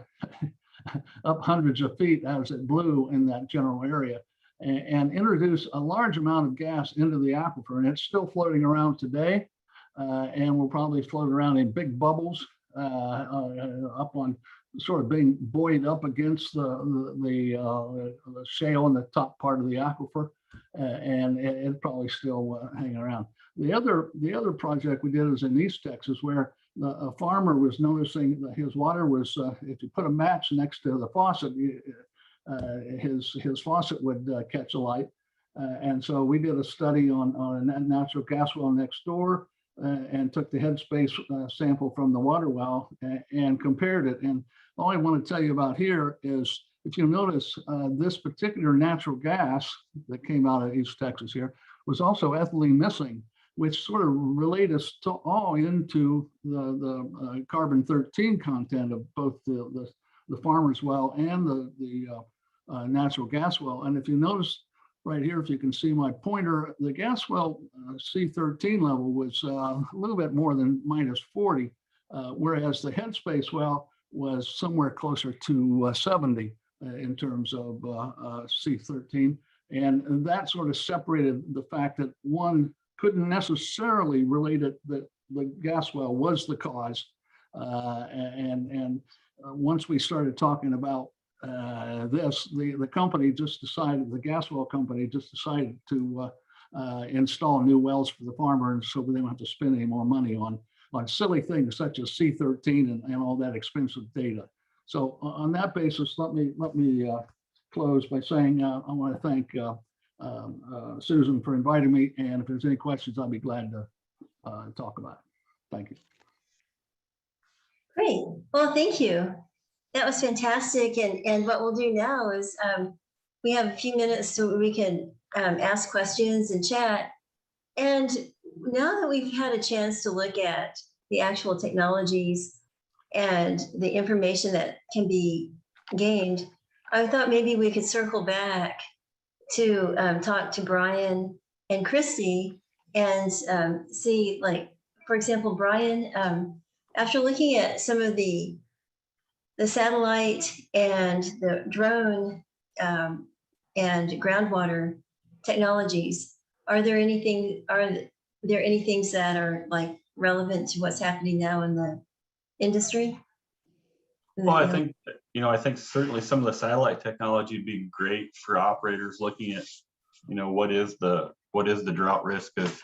up hundreds of feet as it blew in that general area and introduced a large amount of gas into the aquifer. And it's still floating around today and will probably float around in big bubbles up on sort of being buoyed up against the shale in the top part of the aquifer. And it's probably still hanging around. The other project we did was in East Texas, where a farmer was noticing that his water was, if you put a match next to the faucet, his faucet would catch alight. And so we did a study on a natural gas well next door and took the headspace sample from the water well and compared it. And all I want to tell you about here is, if you notice, this particular natural gas that came out of East Texas here was also ethylene missing, which sort of relate us all into the carbon-13 content of both the the farmer's well and the natural gas well. And if you notice right here, if you can see my pointer, the gas well C13 level was a little bit more than -40, whereas the headspace well was somewhere closer to 70 in terms of C13. And that sort of separated the fact that one couldn't necessarily relate it that the gas well was the cause. Once we started talking about the company just decided, the gas well company just decided to install new wells for the farmer, and so they don't have to spend any more money on silly things such as C13 and all that expensive data. So on that basis, let me close by saying I want to thank Susan for inviting me, and if there's any questions, I'll be glad to talk about it. Thank you. Great. Well, thank you. That was fantastic. And what we'll do now is we have a few minutes so we can ask questions and chat. And now that we've had a chance to look at the actual technologies and the information that can be gained, I thought maybe we could circle back to talk to Brian and Kristie and see, like, for example, Brian, after looking at some of the satellite and the drone and groundwater technologies, are there any things that are like relevant to what's happening now in the industry? Well, I think certainly some of the satellite technology would be great for operators looking at, what is the drought risk if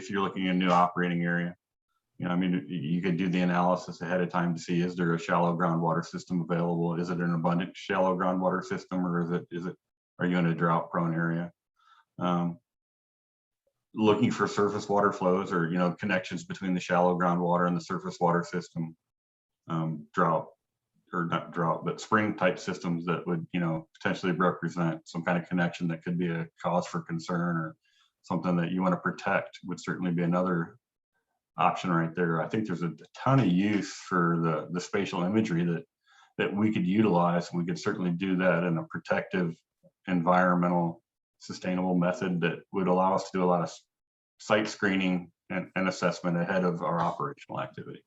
you're looking at a new operating area. You could do the analysis ahead of time to see, is there a shallow groundwater system available? Is it an abundant shallow groundwater system, or are you in a drought prone area? Looking for surface water flows or, connections between the shallow groundwater and the surface water system, but spring type systems that would, potentially represent some kind of connection that could be a cause for concern or something that you want to protect would certainly be another option right there. I think there's a ton of use for the spatial imagery that we could utilize. We could certainly do that in a protective, environmental, sustainable method that would allow us to do a lot of site screening and assessment ahead of our operational activity.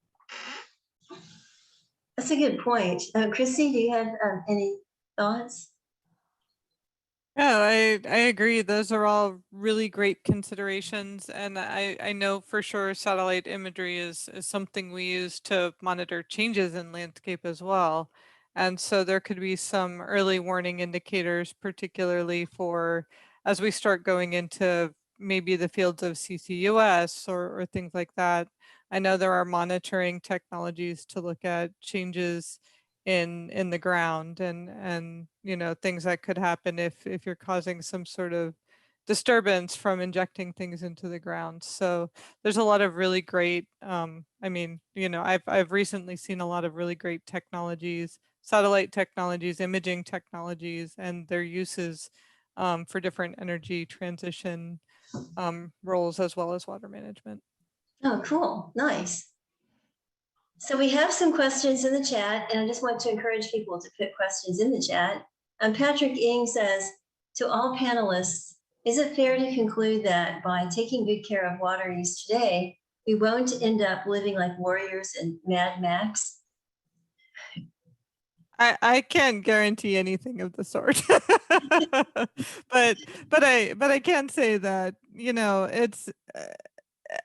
That's a good point. Kristie, do you have any thoughts? Yeah, I agree. Those are all really great considerations. And I know for sure satellite imagery is something we use to monitor changes in landscape as well. And so there could be some early warning indicators, particularly for as we start going into maybe the fields of CCUS or things like that. I know there are monitoring technologies to look at changes in the ground and things that could happen if you're causing some sort of disturbance from injecting things into the ground. So there's a lot of really great I've recently seen a lot of really great technologies, satellite technologies, imaging technologies, and their uses for different energy transition roles as well as water management. Oh, cool. Nice. So we have some questions in the chat, and I just want to encourage people to put questions in the chat. Patrick Ing says, to all panelists, is it fair to conclude that by taking good care of water use today, we won't end up living like warriors in Mad Max? I can't guarantee anything of the sort, but I can say that it's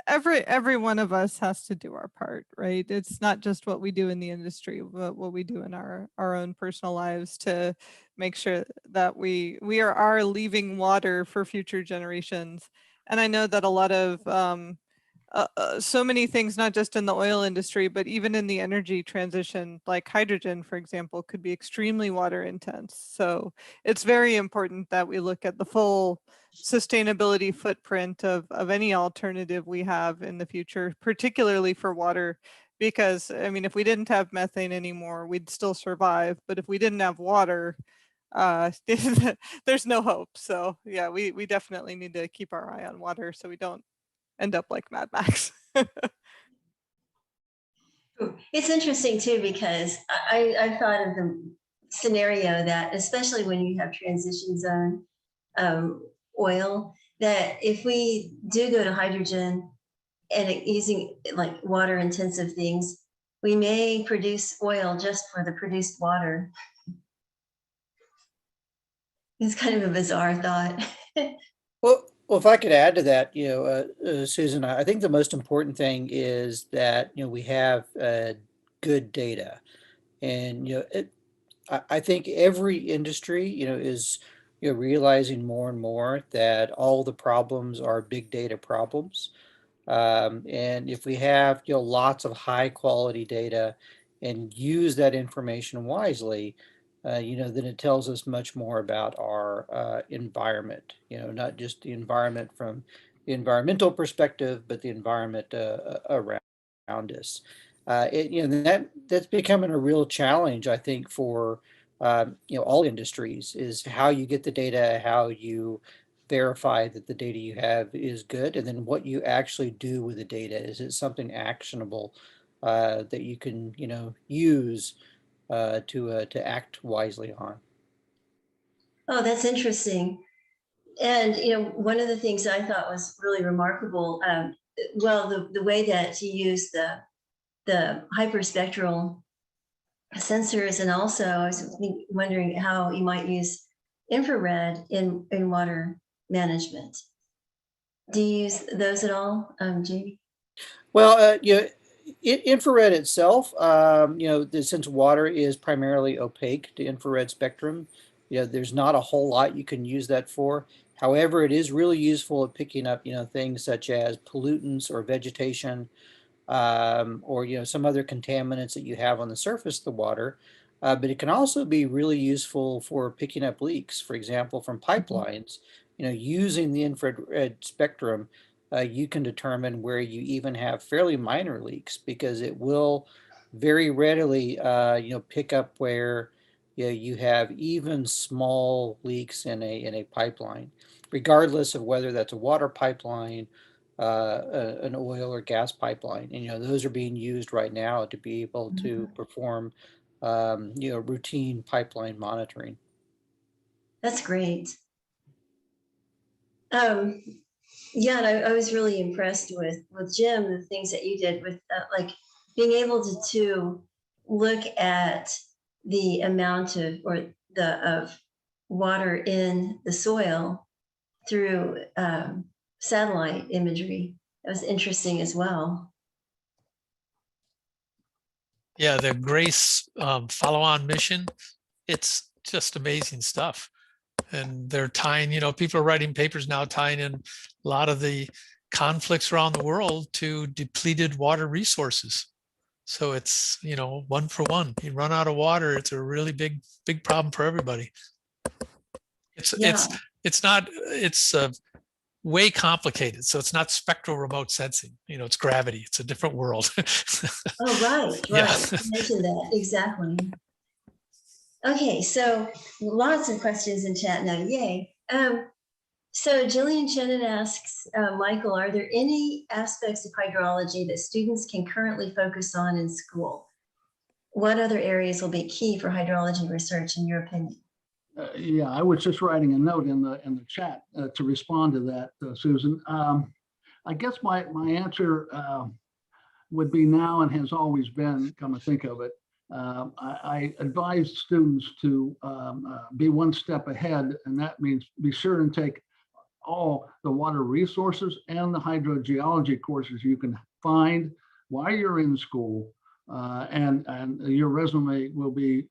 every one of us has to do our part, right? It's not just what we do in the industry, but what we do in our own personal lives to make sure that we are leaving water for future generations. And I know that a lot of so many things, not just in the oil industry, but even in the energy transition, like hydrogen, for example, could be extremely water intense. So it's very important that we look at the full sustainability footprint of any alternative we have in the future, particularly for water, because if we didn't have methane anymore, we'd still survive. But if we didn't have water, there's no hope. So yeah, we definitely need to keep our eye on water so we don't end up like Mad Max. It's interesting too, because I thought of the scenario that, especially when you have transition zone oil, that if we do go to hydrogen and using like water intensive things, we may produce oil just for the produced water. It's kind of a bizarre thought. Well, if I could add to that, Susan, I think the most important thing is that, we have good data. And, I think every industry, is, realizing more and more that all the problems are big data problems. And if we have, lots of high quality data and use that information wisely, then it tells us much more about our environment, not just the environment from the environmental perspective, but the environment around us. That's becoming a real challenge, I think, for all industries, is how you get the data, how you verify that the data you have is good, and then what you actually do with the data. Is it something actionable that you can, use to act wisely on? Oh, that's interesting. And one of the things I thought was really remarkable, well, the way that you use the hyperspectral sensors, and also I was wondering how you might use infrared in water management. Do you use those at all, Jamey? Well, infrared itself, since water is primarily opaque to infrared spectrum, there's not a whole lot you can use that for. However, it is really useful at picking up, things such as pollutants or vegetation, or some other contaminants that you have on the surface of the water. But it can also be really useful for picking up leaks, for example, from pipelines. Using the infrared spectrum, you can determine where you even have fairly minor leaks, because it will very readily, pick up where you have even small leaks in a pipeline, regardless of whether that's a water pipeline, an oil or gas pipeline. And those are being used right now to be able to perform routine pipeline monitoring. That's great. Yeah, and I was really impressed with Jim, the things that you did with like being able to look at the amount of water in the soil through satellite imagery. That was interesting as well. Yeah, the GRACE follow-on mission, it's just amazing stuff. And they're tying, people are writing papers now tying in a lot of the conflicts around the world to depleted water resources. So it's, 1 for 1. You run out of water, it's a really big problem for everybody. It's way complicated. So it's not spectral remote sensing. It's gravity. It's a different world. Oh, right. Yeah. You mentioned that. Exactly. Okay, so lots of questions in chat now. Yay. So Julian Chenin asks, Michael, are there any aspects of hydrology that students can currently focus on in school? What other areas will be key for hydrology research, in your opinion? Yeah, I was just writing a note in the chat to respond to that, Susan. I guess my answer would be now, and has always been, come to think of it, I advise students to be one step ahead, and that means be sure and take all the water resources and the hydrogeology courses you can find while you're in school. And your resume will be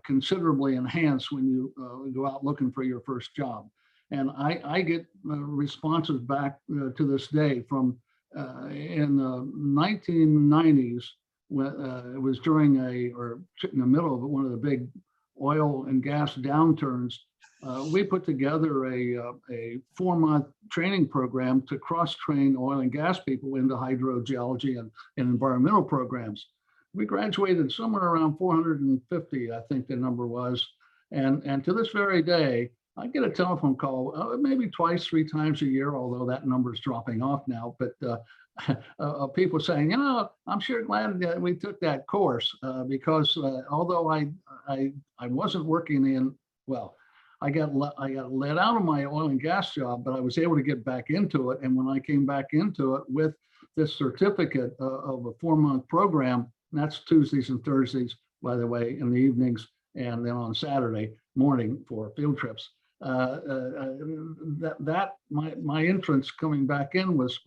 considerably enhanced when you go out looking for your first job. And I get responses back to this day from in the 1990s, when it was during in the middle of one of the big oil and gas downturns. We put together a 4-month training program to cross-train oil and gas people into hydrogeology and environmental programs. We graduated somewhere around 450, I think the number was. And to this very day, I get a telephone call maybe twice, 3 times a year, although that number is dropping off now. But people saying, I'm sure glad that we took that course because although I wasn't working in, well, I got let out of my oil and gas job, but I was able to get back into it. And when I came back into it with this certificate of a 4-month program, and that's Tuesdays and Thursdays, by the way, in the evenings, and then on Saturday morning for field trips. My entrance coming back in was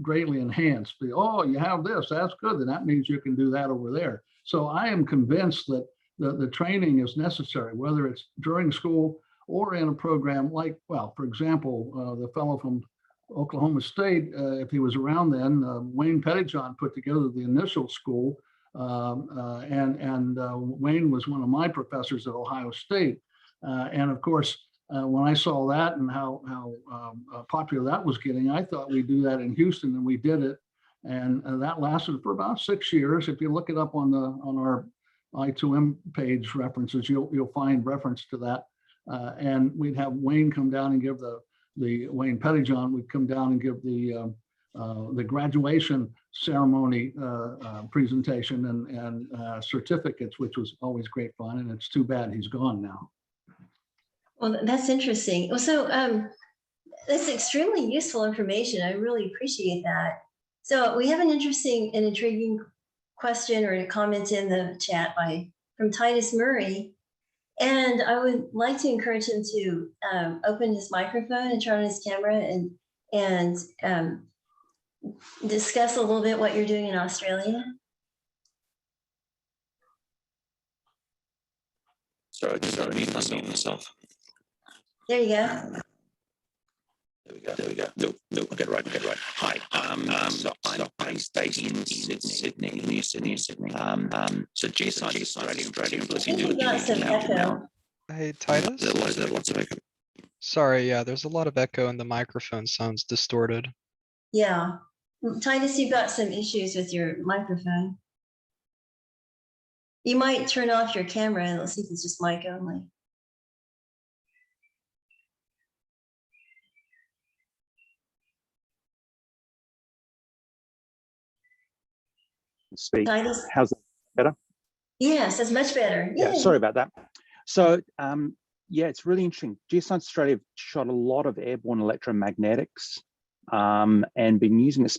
greatly enhanced. You have this, that's good, then that means you can do that over there. So I am convinced that the training is necessary, whether it's during school or in a program like, well, for example, the fellow from Oklahoma State, if he was around then, Wayne Pettyjohn put together the initial school, and Wayne was one of my professors at Ohio State. And of course, when I saw that and how popular that was getting, I thought we'd do that in Houston, and we did it. And that lasted for about 6 years. If you look it up on our I2M page references, you'll find reference to that. And we'd have Wayne come down and give the Wayne Pettyjohn would come down and give the graduation ceremony presentation and certificates, which was always great fun. And it's too bad he's gone now. Well, that's interesting. Well, so that's extremely useful information. I really appreciate that. So we have an interesting and intriguing question or a comment in the chat from Titus Murray. And I would like to encourage him to open his microphone and turn on his camera and discuss a little bit what you're doing in Australia. Sorry, mute myself. There you go. There we go. No, okay, right. Hi. So I'm based in Sydney, near Sydney. So geoscientists now. Hey, Titus? There's lots of echo. Sorry, yeah, there's a lot of echo and the microphone sounds distorted. Yeah. Titus, you've got some issues with your microphone. You might turn off your camera and let's see if it's just mic only. Speak. Titus? How's that better? Yes, that's much better. Yeah, sorry about that. So yeah, it's really interesting. Geoscience Australia have shot a lot of airborne electromagnetics and been using it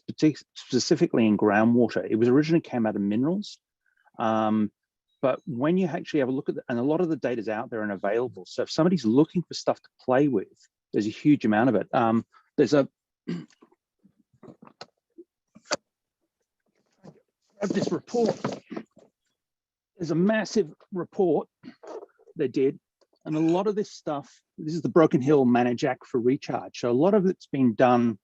specifically in groundwater. It was originally came out of minerals, but when you actually have a look at and a lot of the data is out there and available. So if somebody's looking for stuff to play with, there's a huge amount of it. There's a this report. There's a massive report they did, and a lot of this stuff, this is the Broken Hill Manage Aquifer Recharge. So a lot of it's been done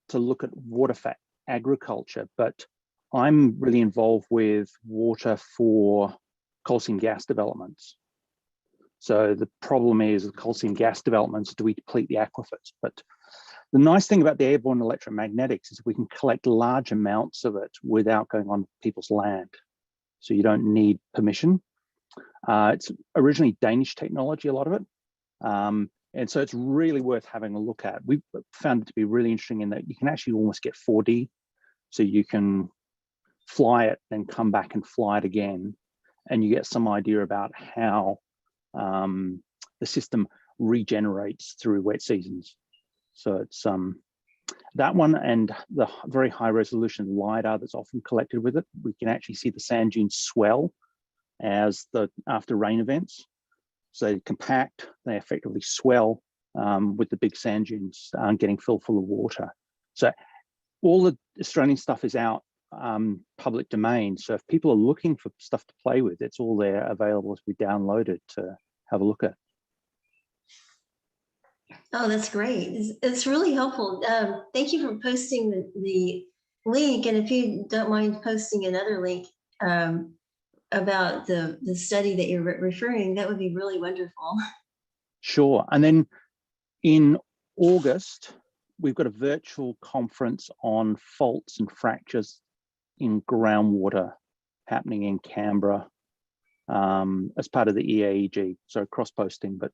to look at water for agriculture, but I'm really involved with water for coal seam gas developments. So the problem is with coal seam gas developments, do we deplete the aquifers? But the nice thing about the airborne electromagnetics is we can collect large amounts of it without going on people's land. So you don't need permission. It's originally Danish technology, a lot of it. And so it's really worth having a look at. We've found it to be really interesting in that you can actually almost get 4D. So you can fly it and come back and fly it again. And you get some idea about how the system regenerates through wet seasons. So it's that one and the very high resolution LiDAR that's often collected with it. We can actually see the sand dunes swell after rain events. So they compact, they effectively swell with the big sand dunes getting filled full of water. So all the Australian stuff is out public domain. So if people are looking for stuff to play with, it's all there available to be downloaded to have a look at. Oh, that's great. It's really helpful. Thank you for posting the link. And if you don't mind posting another link about the study that you're referring, that would be really wonderful. Sure. And then in August, we've got a virtual conference on faults and fractures in groundwater happening in Canberra as part of the EAPG. So cross-posting, but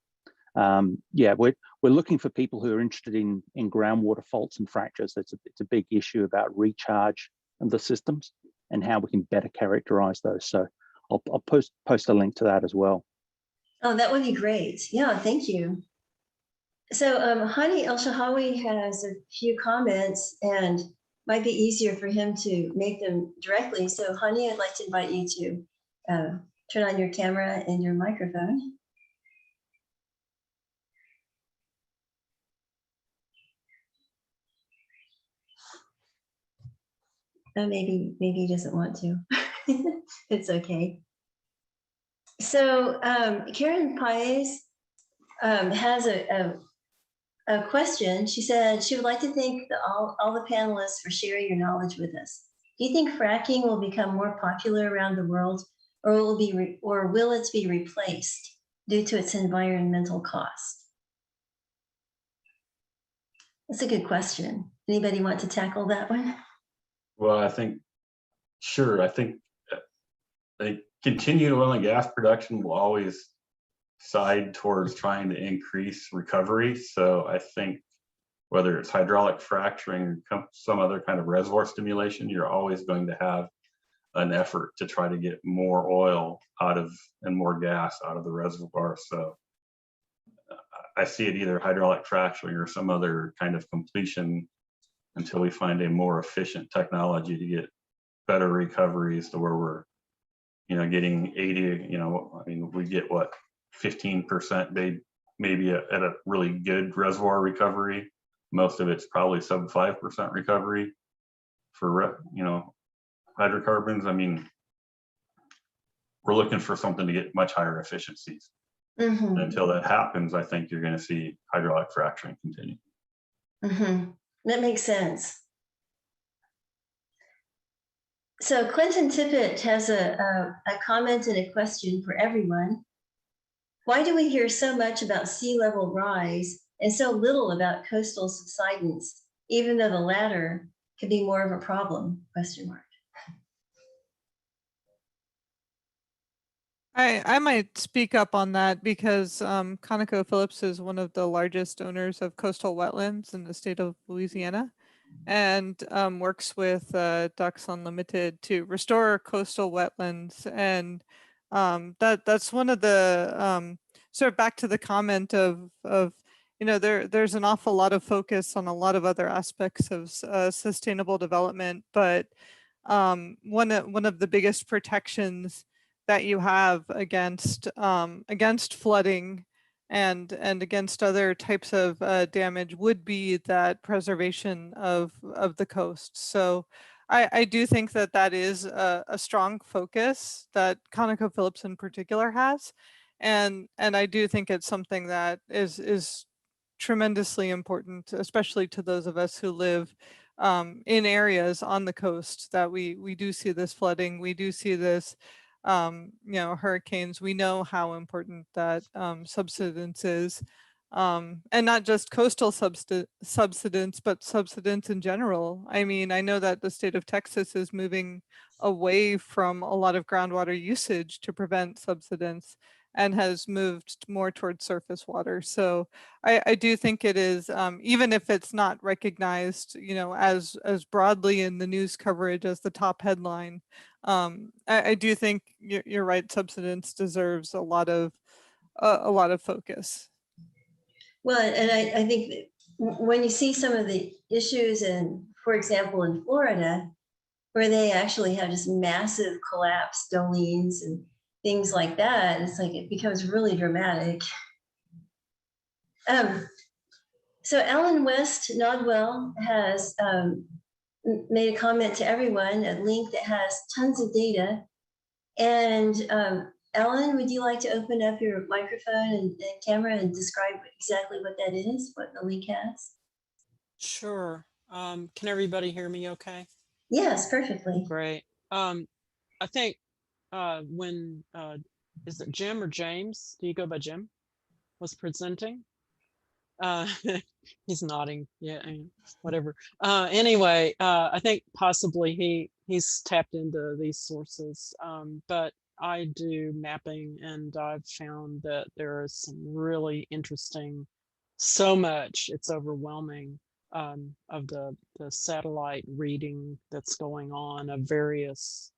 Yeah, we're looking for people who are interested in groundwater faults and fractures. It's a big issue about recharge of the systems and how we can better characterize those. So I'll post a link to that as well. Oh, that would be great. Yeah, thank you. So Hani El-Shahawi has a few comments and might be easier for him to make them directly. So Hani, I'd like to invite you to turn on your camera and your microphone. Maybe he doesn't want to. It's okay. So Karen Paez has a question. She said she would like to thank all the panelists for sharing your knowledge with us. Do you think fracking will become more popular around the world, or will it be replaced due to its environmental cost? That's a good question. Anybody want to tackle that one? Well, I think, sure. I think the continued oil and gas production will always side towards trying to increase recovery. So I think whether it's hydraulic fracturing or some other kind of reservoir stimulation, you're always going to have an effort to try to get more oil out of and more gas out of the reservoir. So I see it either hydraulic fracturing or some other kind of completion until we find a more efficient technology to get better recoveries to where we're, getting 80, I mean, we get what, 15% maybe at a really good reservoir recovery. Most of it's probably sub 5% recovery for, hydrocarbons. I mean, we're looking for something to get much higher efficiencies. Mm-hmm. Until that happens, I think you're going to see hydraulic fracturing continue. Mm-hmm. That makes sense. So Clinton Tippett has a comment and a question for everyone. Why do we hear so much about sea level rise and so little about coastal subsidence, even though the latter could be more of a problem? ? I might speak up on that because ConocoPhillips is one of the largest owners of coastal wetlands in the state of Louisiana, and works with Ducks Unlimited to restore coastal wetlands. And that's one of the sort of back to the comment of there's an awful lot of focus on a lot of other aspects of sustainable development, but one of the biggest protections that you have against flooding and against other types of damage would be that preservation of the coast. So I do think that is a strong focus that ConocoPhillips in particular has, and I do think it's something that is tremendously important, especially to those of us who live in areas on the coast that we do see this flooding, we do see this hurricanes. We know how important that subsidence is, and not just coastal subsidence, but subsidence in general. I mean, I know that the state of Texas is moving away from a lot of groundwater usage to prevent subsidence and has moved more towards surface water. So I do think it is, even if it's not recognized, as broadly in the news coverage as the top headline, I do think you're right. Subsidence deserves a lot of focus. Well, and I think that when you see some of the issues for example, in Florida, where they actually have just massive collapsed dolines and things like that, it's like it becomes really dramatic. So Alan West Nodwell has made a comment to everyone, a link that has tons of data. And Alan, would you like to open up your microphone and camera and describe exactly what that is, what the link has? Sure. Can everybody hear me okay? Yes, perfectly. Great. I think when, is it Jim or James? Do you go by Jim? Was presenting? He's nodding. Yeah, whatever. Anyway, I think possibly he's tapped into these sources. But I do mapping, and I've found that there is some really interesting, so much, it's overwhelming, of the satellite reading that's going on of various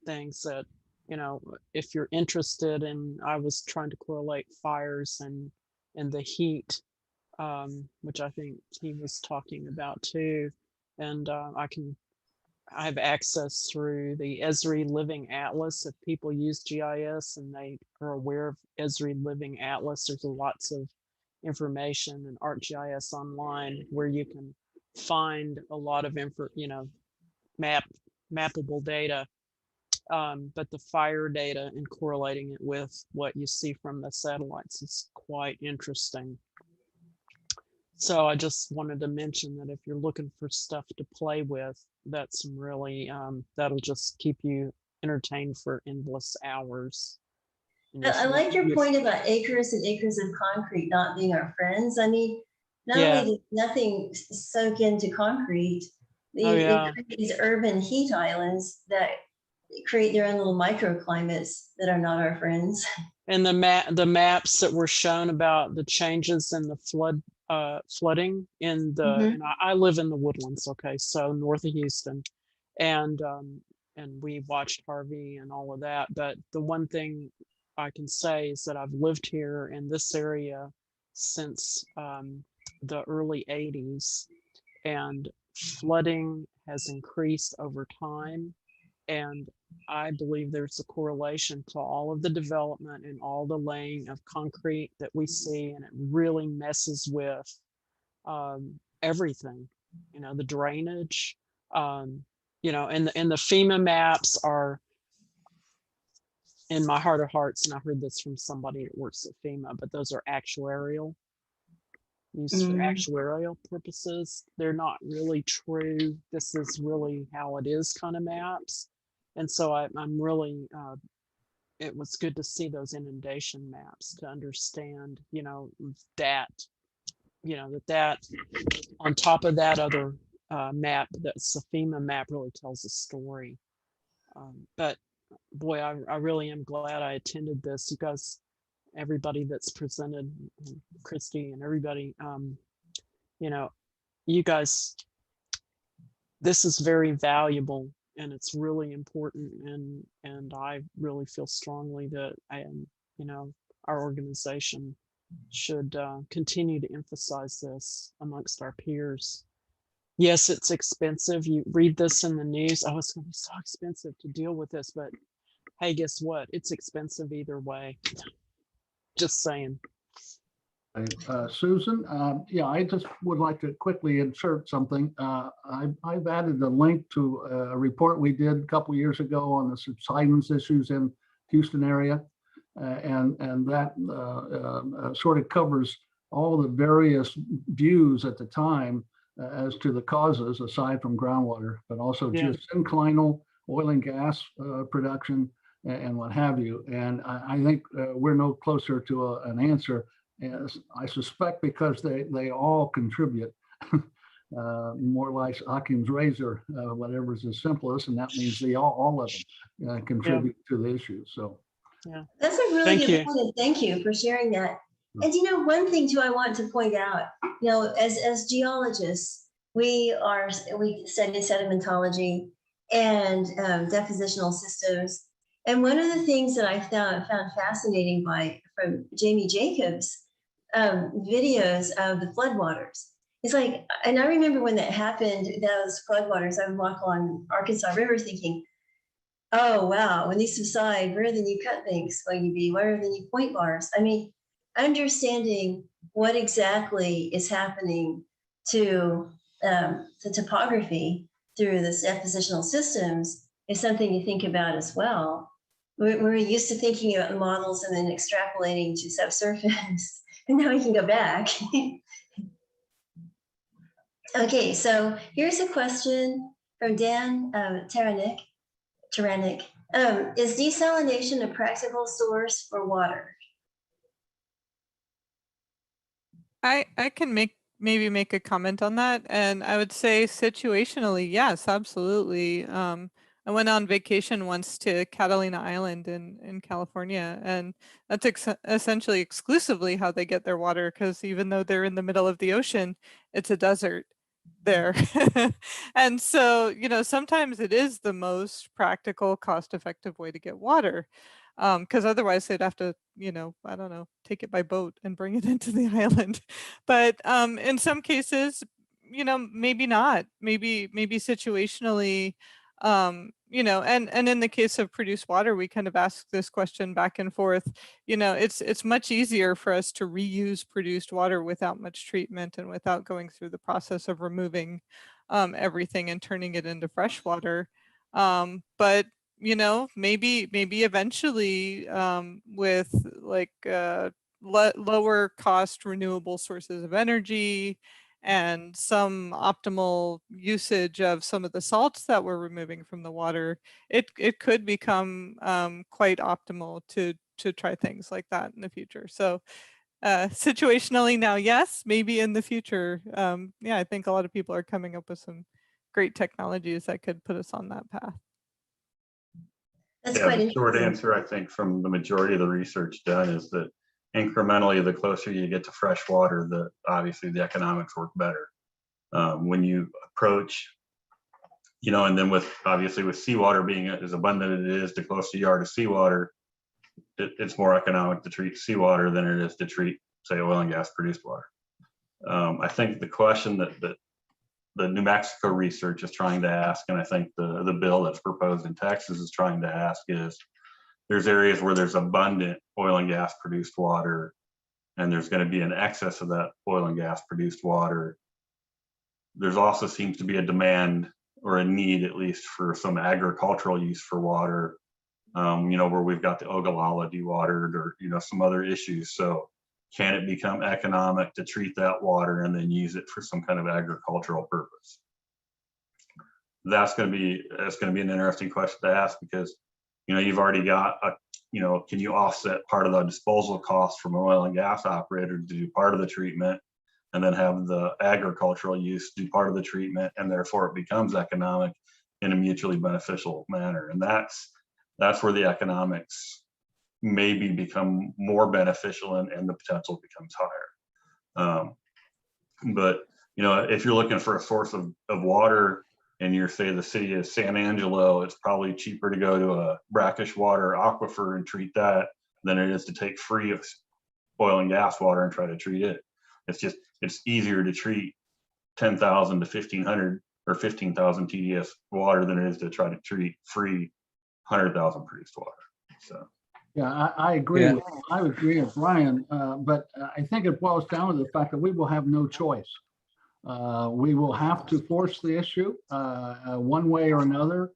things that, you know, if you're interested in, I was trying to correlate fires and the heat, which I think he was talking about too. And I have access through the Esri Living Atlas. If people use GIS and they are aware of Esri Living Atlas, there's lots of information and ArcGIS online where you can find a lot of mappable data. But the fire data and correlating it with what you see from the satellites is quite interesting. So I just wanted to mention that if you're looking for stuff to play with, that's some really, that'll just keep you entertained for endless hours. I like your point about acres and acres of concrete not being our friends. I mean, not only did nothing soak into concrete, they create these urban heat islands that create their own little microclimates that are not our friends. And the maps that were shown about the changes in the flooding in the, and I live in the Woodlands, okay, so north of Houston, and we watched Harvey and all of that. But the one thing I can say is that I've lived here in this area since the early 80s, and flooding has increased over time. And I believe there's a correlation to all of the development and all the laying of concrete that we see, and it really messes with everything, you know, the drainage, you know, and the FEMA maps are in my heart of hearts, and I heard this from somebody that works at FEMA, but those are actuarial, used for actuarial purposes. They're not really true. This is really how it is kind of maps. And so I'm really, it was good to see those inundation maps to understand, you know, that on top of that other map, that's the FEMA map, really tells a story. But boy, I really am glad I attended this. You guys, everybody that's presented, Kristie and everybody, you know, you guys, this is very valuable. And it's really important, and I really feel strongly that you know, our organization should continue to emphasize this amongst our peers. Yes, it's expensive. You read this in the news. Oh, it's going to be so expensive to deal with this, but hey, guess what? It's expensive either way. Just saying. Susan, yeah, I just would like to quickly insert something. I've added a link to a report we did a couple years ago on the subsidence issues in Houston area, and that sort of covers all the various views at the time as to the causes, aside from groundwater, but also geosynclinal, oil and gas production, and what have you. And I think we're no closer to an answer. As I suspect, because they all contribute, more like Occam's razor, whatever's the simplest, and that means they all of them contribute to the issue. So, that's a really good point, and thank you for sharing that. And you know, one thing too, I want to point out, you know, as geologists, we study sedimentology and depositional systems. And one of the things that I found fascinating from Jamey Jacob's videos of the floodwaters. It's like, and I remember when that happened, those floodwaters, I would walk along Arkansas River thinking, oh, wow, when these subside, where are the new cut banks going to be? Where are the new point bars? I mean, understanding what exactly is happening to the topography through the depositional systems is something to think about as well. We're used to thinking about models and then extrapolating to subsurface. And now we can go back. Okay, so here's a question from Dan Taranik. Is desalination a practical source for water? I can maybe make a comment on that, and I would say situationally, yes, absolutely. I went on vacation once to Catalina Island in California, and that's essentially exclusively how they get their water, because even though they're in the middle of the ocean, it's a desert there. And so, you know, sometimes it is the most practical, cost-effective way to get water, because otherwise they'd have to, you know, I don't know, take it by boat and bring it into the island. But in some cases, you know, maybe not, maybe situationally, you know, and in the case of produced water, we kind of ask this question back and forth. You know, it's much easier for us to reuse produced water without much treatment and without going through the process of removing everything and turning it into fresh water. But you know, maybe eventually with like lower cost renewable sources of energy and some optimal usage of some of the salts that we're removing from the water, it could become quite optimal to try things like that in the future. So situationally now, yes, maybe in the future. Yeah, I think a lot of people are coming up with some great technologies that could put us on that path. That's Yeah, quite the short interesting. answer, I think, from the majority of the research done is that incrementally, the closer you get to fresh water, the obviously the economics work better. When you approach, you know, and then with obviously with seawater being as abundant as it is, the closer you are to seawater, it's more economic to treat seawater than it is to treat, say, oil and gas produced water. I think the question that the New Mexico research is trying to ask, and I think the bill that's proposed in Texas is trying to ask, is there's areas where there's abundant oil and gas produced water, and there's going to be an excess of that oil and gas produced water. There's also seems to be a demand or a need, at least, for some agricultural use for water, you know, where we've got the Ogallala dewatered or, you know, some other issues. So can it become economic to treat that water and then use it for some kind of agricultural purpose? That's going to be an interesting question to ask, because, you know, you've already got a, you know, can you offset part of the disposal costs from oil and gas operator to do part of the treatment, and then have the agricultural use do part of the treatment, and therefore it becomes economic in a mutually beneficial manner. And that's where the economics maybe become more beneficial, and the potential becomes higher. But, you know, if you're looking for a source of water and you're, say, the city of San Angelo, it's probably cheaper to go to a brackish water aquifer and treat that than it is to take free oil and gas water and try to treat it. It's easier to treat 10,000 to 1,500 or 15,000 TDS water than it is to try to treat free 100,000 produced water. So. Yeah, I agree. Yeah. I agree with Brian, but I think it boils down to the fact that we will have no choice. We will have to force the issue one way or another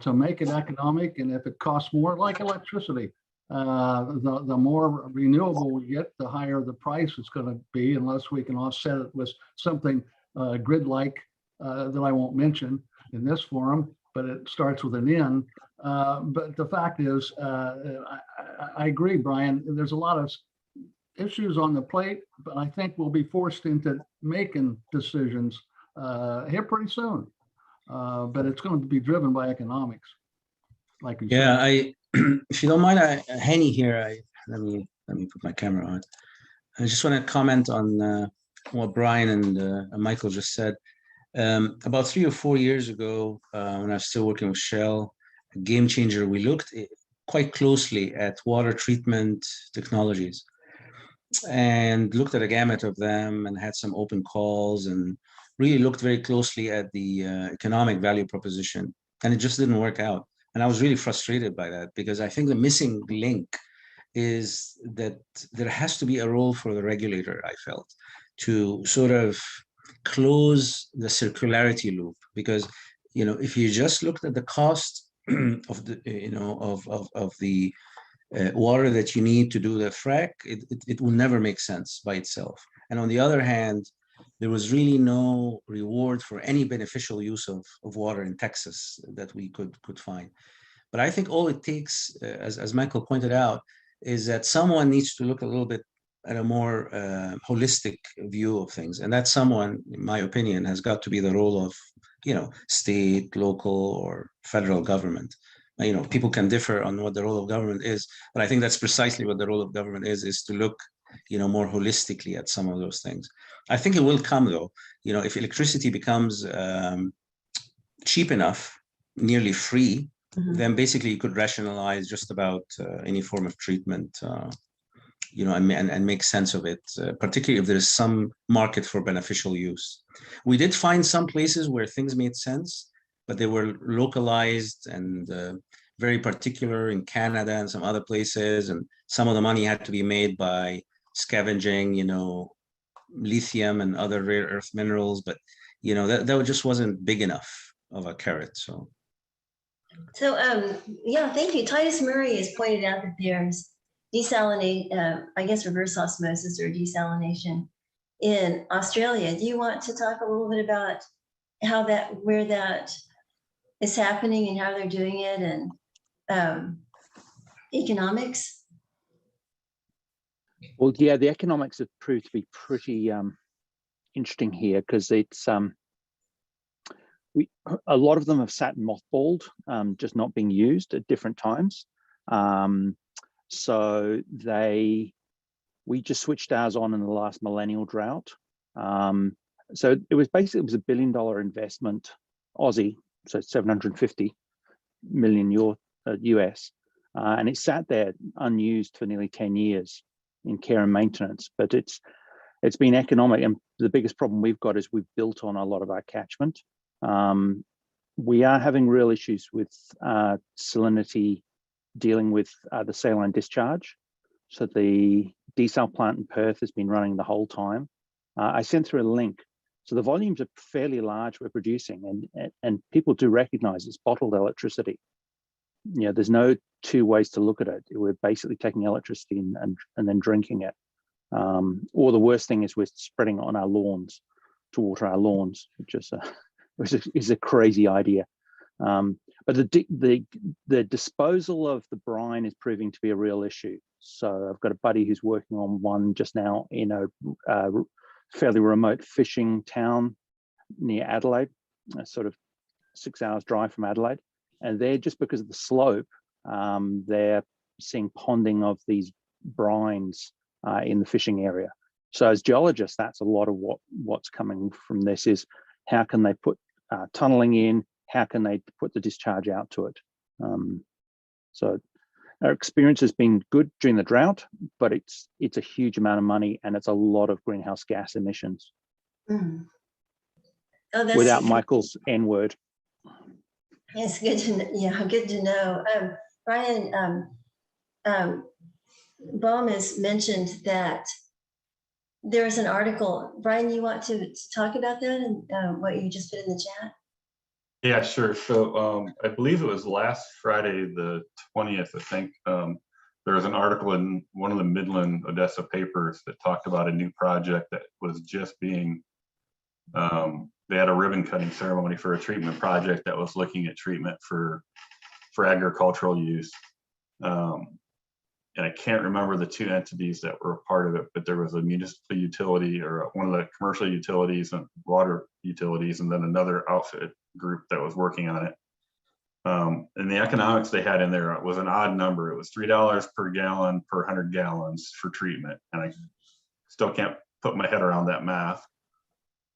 to make it economic. And if it costs more, like electricity, the more renewable we get, the higher the price it's going to be, unless we can offset it with something grid-like that I won't mention in this forum, but it starts with an N. But the fact is, I agree, Brian, there's a lot of issues on the plate, but I think we'll be forced into making decisions here pretty soon. But it's going to be driven by economics, like you Yeah, said. if you don't mind, Henny here, let me put my camera on. I just want to comment on what Brian and Michael just said. About 3 or 4 years ago, when I was still working with Shell, a game changer, we looked quite closely at water treatment technologies and looked at a gamut of them and had some open calls and really looked very closely at the economic value proposition, and it just didn't work out. And I was really frustrated by that, because I think the missing link is that there has to be a role for the regulator, I felt, to sort of close the circularity loop. Because, you know, if you just looked at the cost of the, you know, of the water that you need to do the frack, it will never make sense by itself. And on the other hand, there was really no reward for any beneficial use of water in Texas that we could find. But I think all it takes, as Michael pointed out, is that someone needs to look a little bit at a more holistic view of things. And that someone, in my opinion, has got to be the role of state, local, or federal government. People can differ on what the role of government is, but I think that's precisely what the role of government is to look, more holistically at some of those things. I think it will come though, if electricity becomes cheap enough, nearly free, then basically you could rationalize just about any form of treatment, and make sense of it, particularly if there is some market for beneficial use. We did find some places where things made sense, but they were localized and very particular in Canada and some other places. And some of the money had to be made by scavenging, lithium and other rare earth minerals. But, that just wasn't big enough of a carrot. So yeah, thank you. Titus Murray has pointed out that there's desalinate, I guess reverse osmosis or desalination in Australia. Do you want to talk a little bit about where that is happening and how they're doing it, and economics? Well, yeah, the economics have proved to be pretty interesting here, because it's a lot of them have sat mothballed, just not being used at different times. So we just switched ours on in the last millennial drought. So it was a $1 billion investment, Aussie, so 750 million US, and it sat there unused for nearly 10 years in care and maintenance. But it's been economic, and the biggest problem we've got is we've built on a lot of our catchment. We are having real issues with salinity, dealing with the saline discharge. So the desal plant in Perth has been running the whole time. I sent through a link. So the volumes are fairly large we're producing, and people do recognize it's bottled electricity. There's no two ways to look at it. We're basically taking electricity and then drinking it. Or the worst thing is we're spreading it on our lawns to water our lawns, which is a crazy idea. But the disposal of the brine is proving to be a real issue. So I've got a buddy who's working on one just now in a fairly remote fishing town near Adelaide, sort of 6 hours drive from Adelaide. And they're, just because of the slope, they're seeing ponding of these brines in the fishing area. So as geologists, that's a lot of what's coming from this is, how can they put tunneling in? How can they put the discharge out to it? So our experience has been good during the drought, but it's a huge amount of money, and it's a lot of greenhouse gas emissions. Mm. Oh, without Michael's N word. It's good to good to know. Brian, Bohm has mentioned that there's an article. Brian, you want to talk about that and what you just put in the chat? Yeah, sure. So I believe it was last Friday, the 20th, I think. There was an article in one of the Midland Odessa papers that talked about a new project that was just being, they had a ribbon cutting ceremony for a treatment project that was looking at treatment for agricultural use. And I can't remember the two entities that were a part of it, but there was a municipal utility or one of the commercial utilities and water utilities, and then another outfit group that was working on it. And the economics they had in there was an odd number. It was $3 per gallon per 100 gallons for treatment. And I still can't put my head around that math,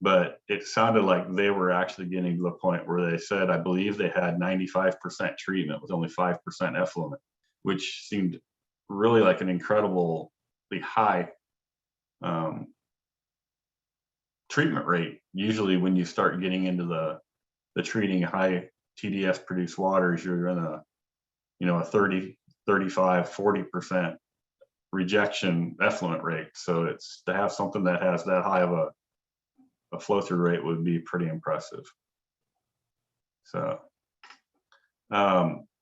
but it sounded like they were actually getting to the point where they said, I believe they had 95% treatment with only 5% effluent, which seemed really like an incredibly high treatment rate. Usually when you start getting into the treating high TDS produced waters, you're in a 30, 35, 40% rejection effluent rate. So it's to have something that has that high of a flow through rate would be pretty impressive. So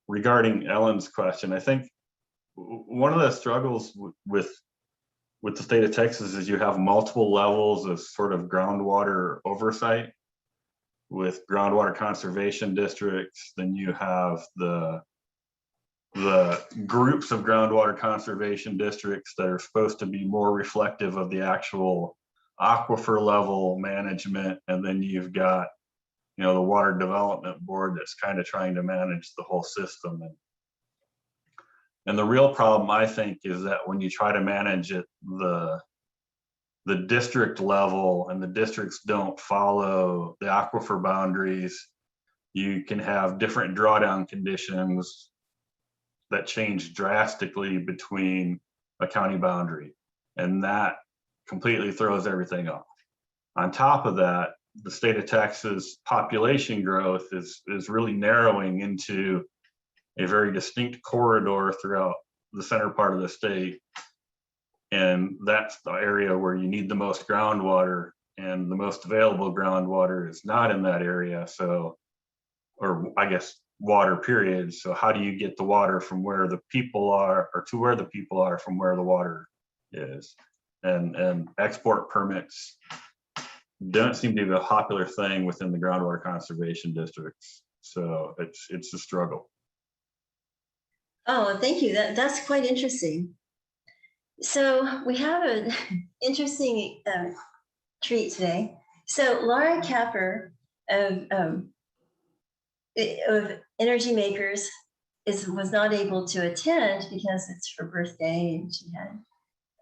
regarding Ellen's question, I think one of the struggles with the state of Texas is you have multiple levels of sort of groundwater oversight with groundwater conservation districts. Then you have the groups of groundwater conservation districts that are supposed to be more reflective of the actual aquifer level management. And then you've got the Water Development Board that's kind of trying to manage the whole system. And the real problem, I think, is that when you try to manage it, the district level and the districts don't follow the aquifer boundaries, you can have different drawdown conditions that change drastically between a county boundary. And that completely throws everything off. On top of that, the state of Texas population growth is really narrowing into a very distinct corridor throughout the center part of the state. And that's the area where you need the most groundwater, and the most available groundwater is not in that area. So, or I guess water period. So how do you get the water from where the people are, or to where the people are from where the water is? And export permits don't seem to be a popular thing within the groundwater conservation districts. So it's a struggle. Oh, thank you. That's quite interesting. So we have an interesting treat today. So Laura Capper of Energy Makers was not able to attend because it's her birthday and she had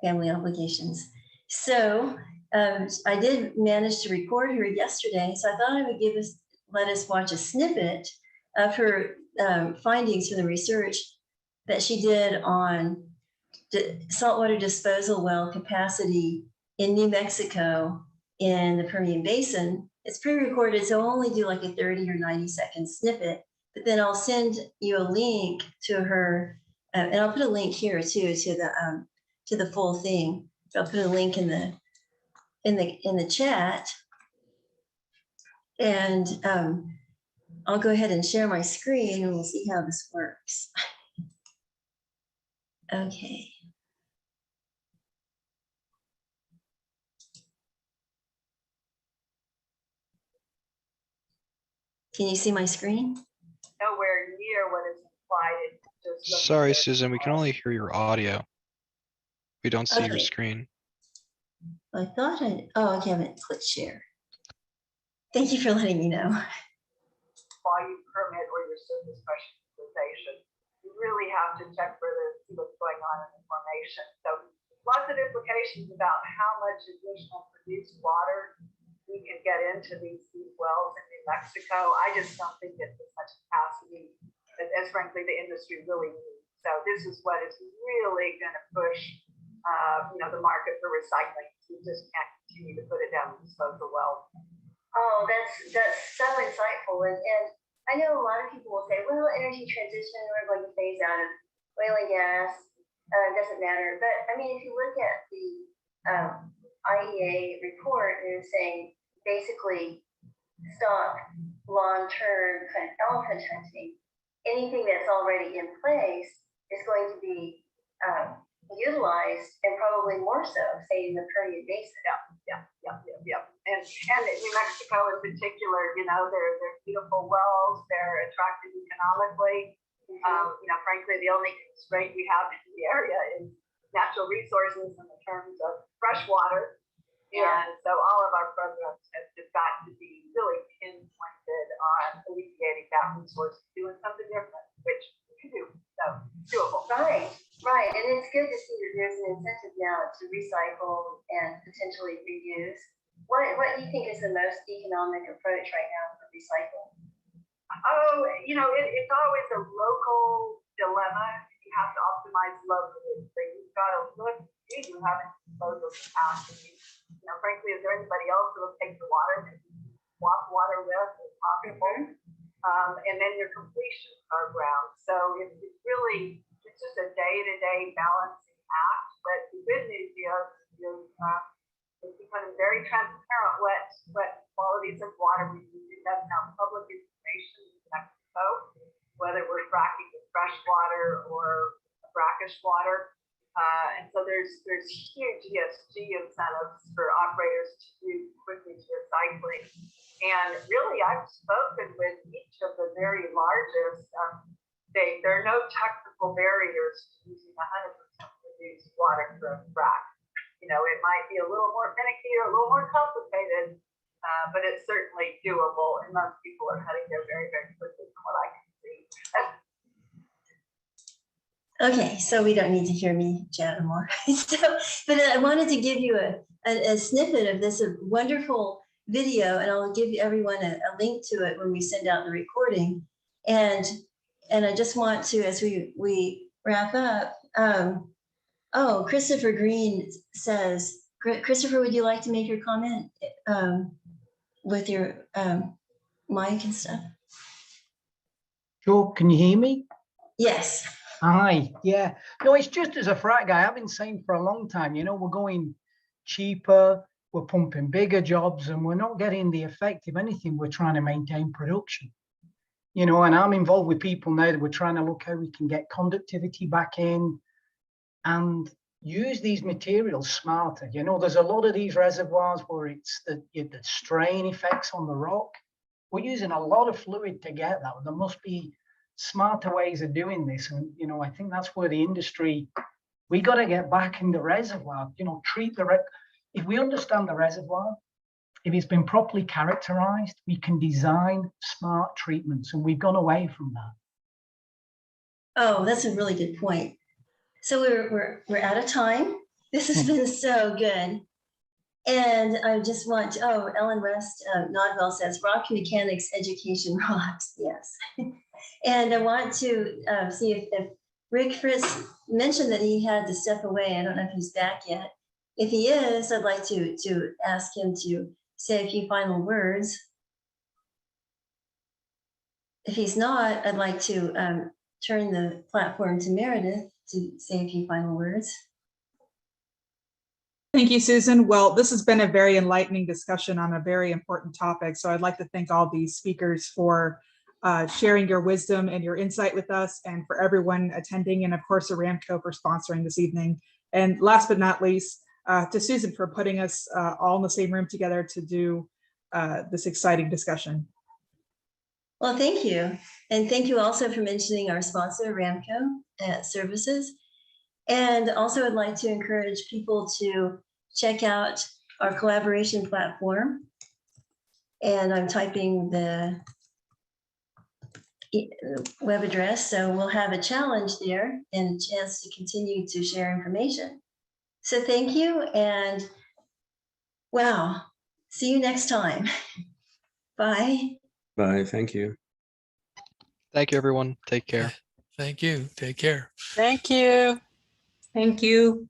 family obligations. So I did manage to record her yesterday, so I thought I would let us watch a snippet of her findings from the research that she did on saltwater disposal well capacity in New Mexico in the Permian Basin. It's pre-recorded, so I'll only do like a 30 or 90-second snippet, but then I'll send you a link to her, and I'll put a link here too to the full thing. I'll put a link in the chat, and I'll go ahead and share my screen and we'll see how this works. Okay. Can you see my screen? Nowhere near what is implied. Sorry, Susan, we can only hear your audio. We don't see your screen. I thought oh, okay, I haven't clicked share. Thank you for letting me know. While you permit or your surface specialization, you really have to check further, see what's going on in the formation. So lots of implications about how much additional produced water we can get into these wells in New Mexico. I just don't think it's as much capacity as frankly the industry really needs. So this is what is really going to push the market for recycling. You just can't continue to put it down and dispose of wells. Oh, that's so insightful. And I know a lot of people will say, well, energy transition, we're going to phase out of oil and gas, doesn't matter. But I mean, if you look at the IEA report, they're saying basically stop long-term kind of elephant hunting. Anything that's already in place is going to be utilized, and probably more so, say in the Permian Basin. Yeah. And in New Mexico in particular, they're beautiful wells, they're attractive economically. Frankly, the only constraint we have in the area is natural resources in the terms of fresh water. Yeah. And so all of our programs have just got to be really pinpointed on alleviating that resource, doing something different, which we can do. So doable. Right. And it's good to see that there's an incentive now to recycle and potentially reuse. What do you think is the most economic approach right now for recycling? Oh, it's always a local dilemma. You have to optimize locally. So you've got to look, you have disposal capacity. Frankly, is there anybody else who will take the water and swap water with as possible? And then your completion program. So it's just a day-to-day balancing act. But the good news is it's becoming very transparent what qualities of water we use. That's now public information in Mexico, whether we're fracking with fresh water or brackish water. And so there's huge ESG incentives for operators to do quickly to recycling. And really, I've spoken with each of the very largest. There are no technical barriers to using 100% produced water from frac. It might be a little more finicky or a little more complicated, but it's certainly doable, and most people are heading there very, very quickly from what I can see. Okay, so we don't need to hear me chatter more. But I wanted to give you a snippet of this wonderful video, and I'll give everyone a link to it when we send out the recording. And I just want to, as we wrap up, oh, Christopher Green says, Christopher, would you like to make your comment with your mic and stuff? Sure, can you hear me? Yes. Hi, yeah. No, it's just as a frac guy, I've been saying for a long time, you know, we're going cheaper, we're pumping bigger jobs, and we're not getting the effect. If anything, we're trying to maintain production. You know, and I'm involved with people now that we're trying to look how we can get conductivity back in and use these materials smarter. You know, there's a lot of these reservoirs where it's the strain effects on the rock. We're using a lot of fluid to get that. There must be smarter ways of doing this. And, you know, I think that's where the industry, we got to get back in the reservoir, you know, treat if we understand the reservoir, if it's been properly characterized, we can design smart treatments, and we've gone away from that. Oh, that's a really good point. So we're out of time. This has been so good. And I just want to, Ellen West Nodwell says, rock mechanics education rocks. Yes. And I want to see if Rick Fritz mentioned that he had to step away. I don't know if he's back yet. If he is, I'd like to ask him to say a few final words. If he's not, I'd like to turn the platform to Meredith to say a few final words. Thank you, Susan. Well, this has been a very enlightening discussion on a very important topic. So I'd like to thank all these speakers for sharing your wisdom and your insight with us, and for everyone attending, and of course, Aramco for sponsoring this evening. And last but not least, to Susan for putting us all in the same room together to do this exciting discussion. Well, thank you. And thank you also for mentioning our sponsor, Aramco Services. And also I'd like to encourage people to check out our collaboration platform. And I'm typing the web address. So we'll have a challenge there and a chance to continue to share information. So thank you, and wow, see you next time. Bye. Bye, thank you. Thank you, everyone. Take care. Thank you. Take care. Thank you. Thank you.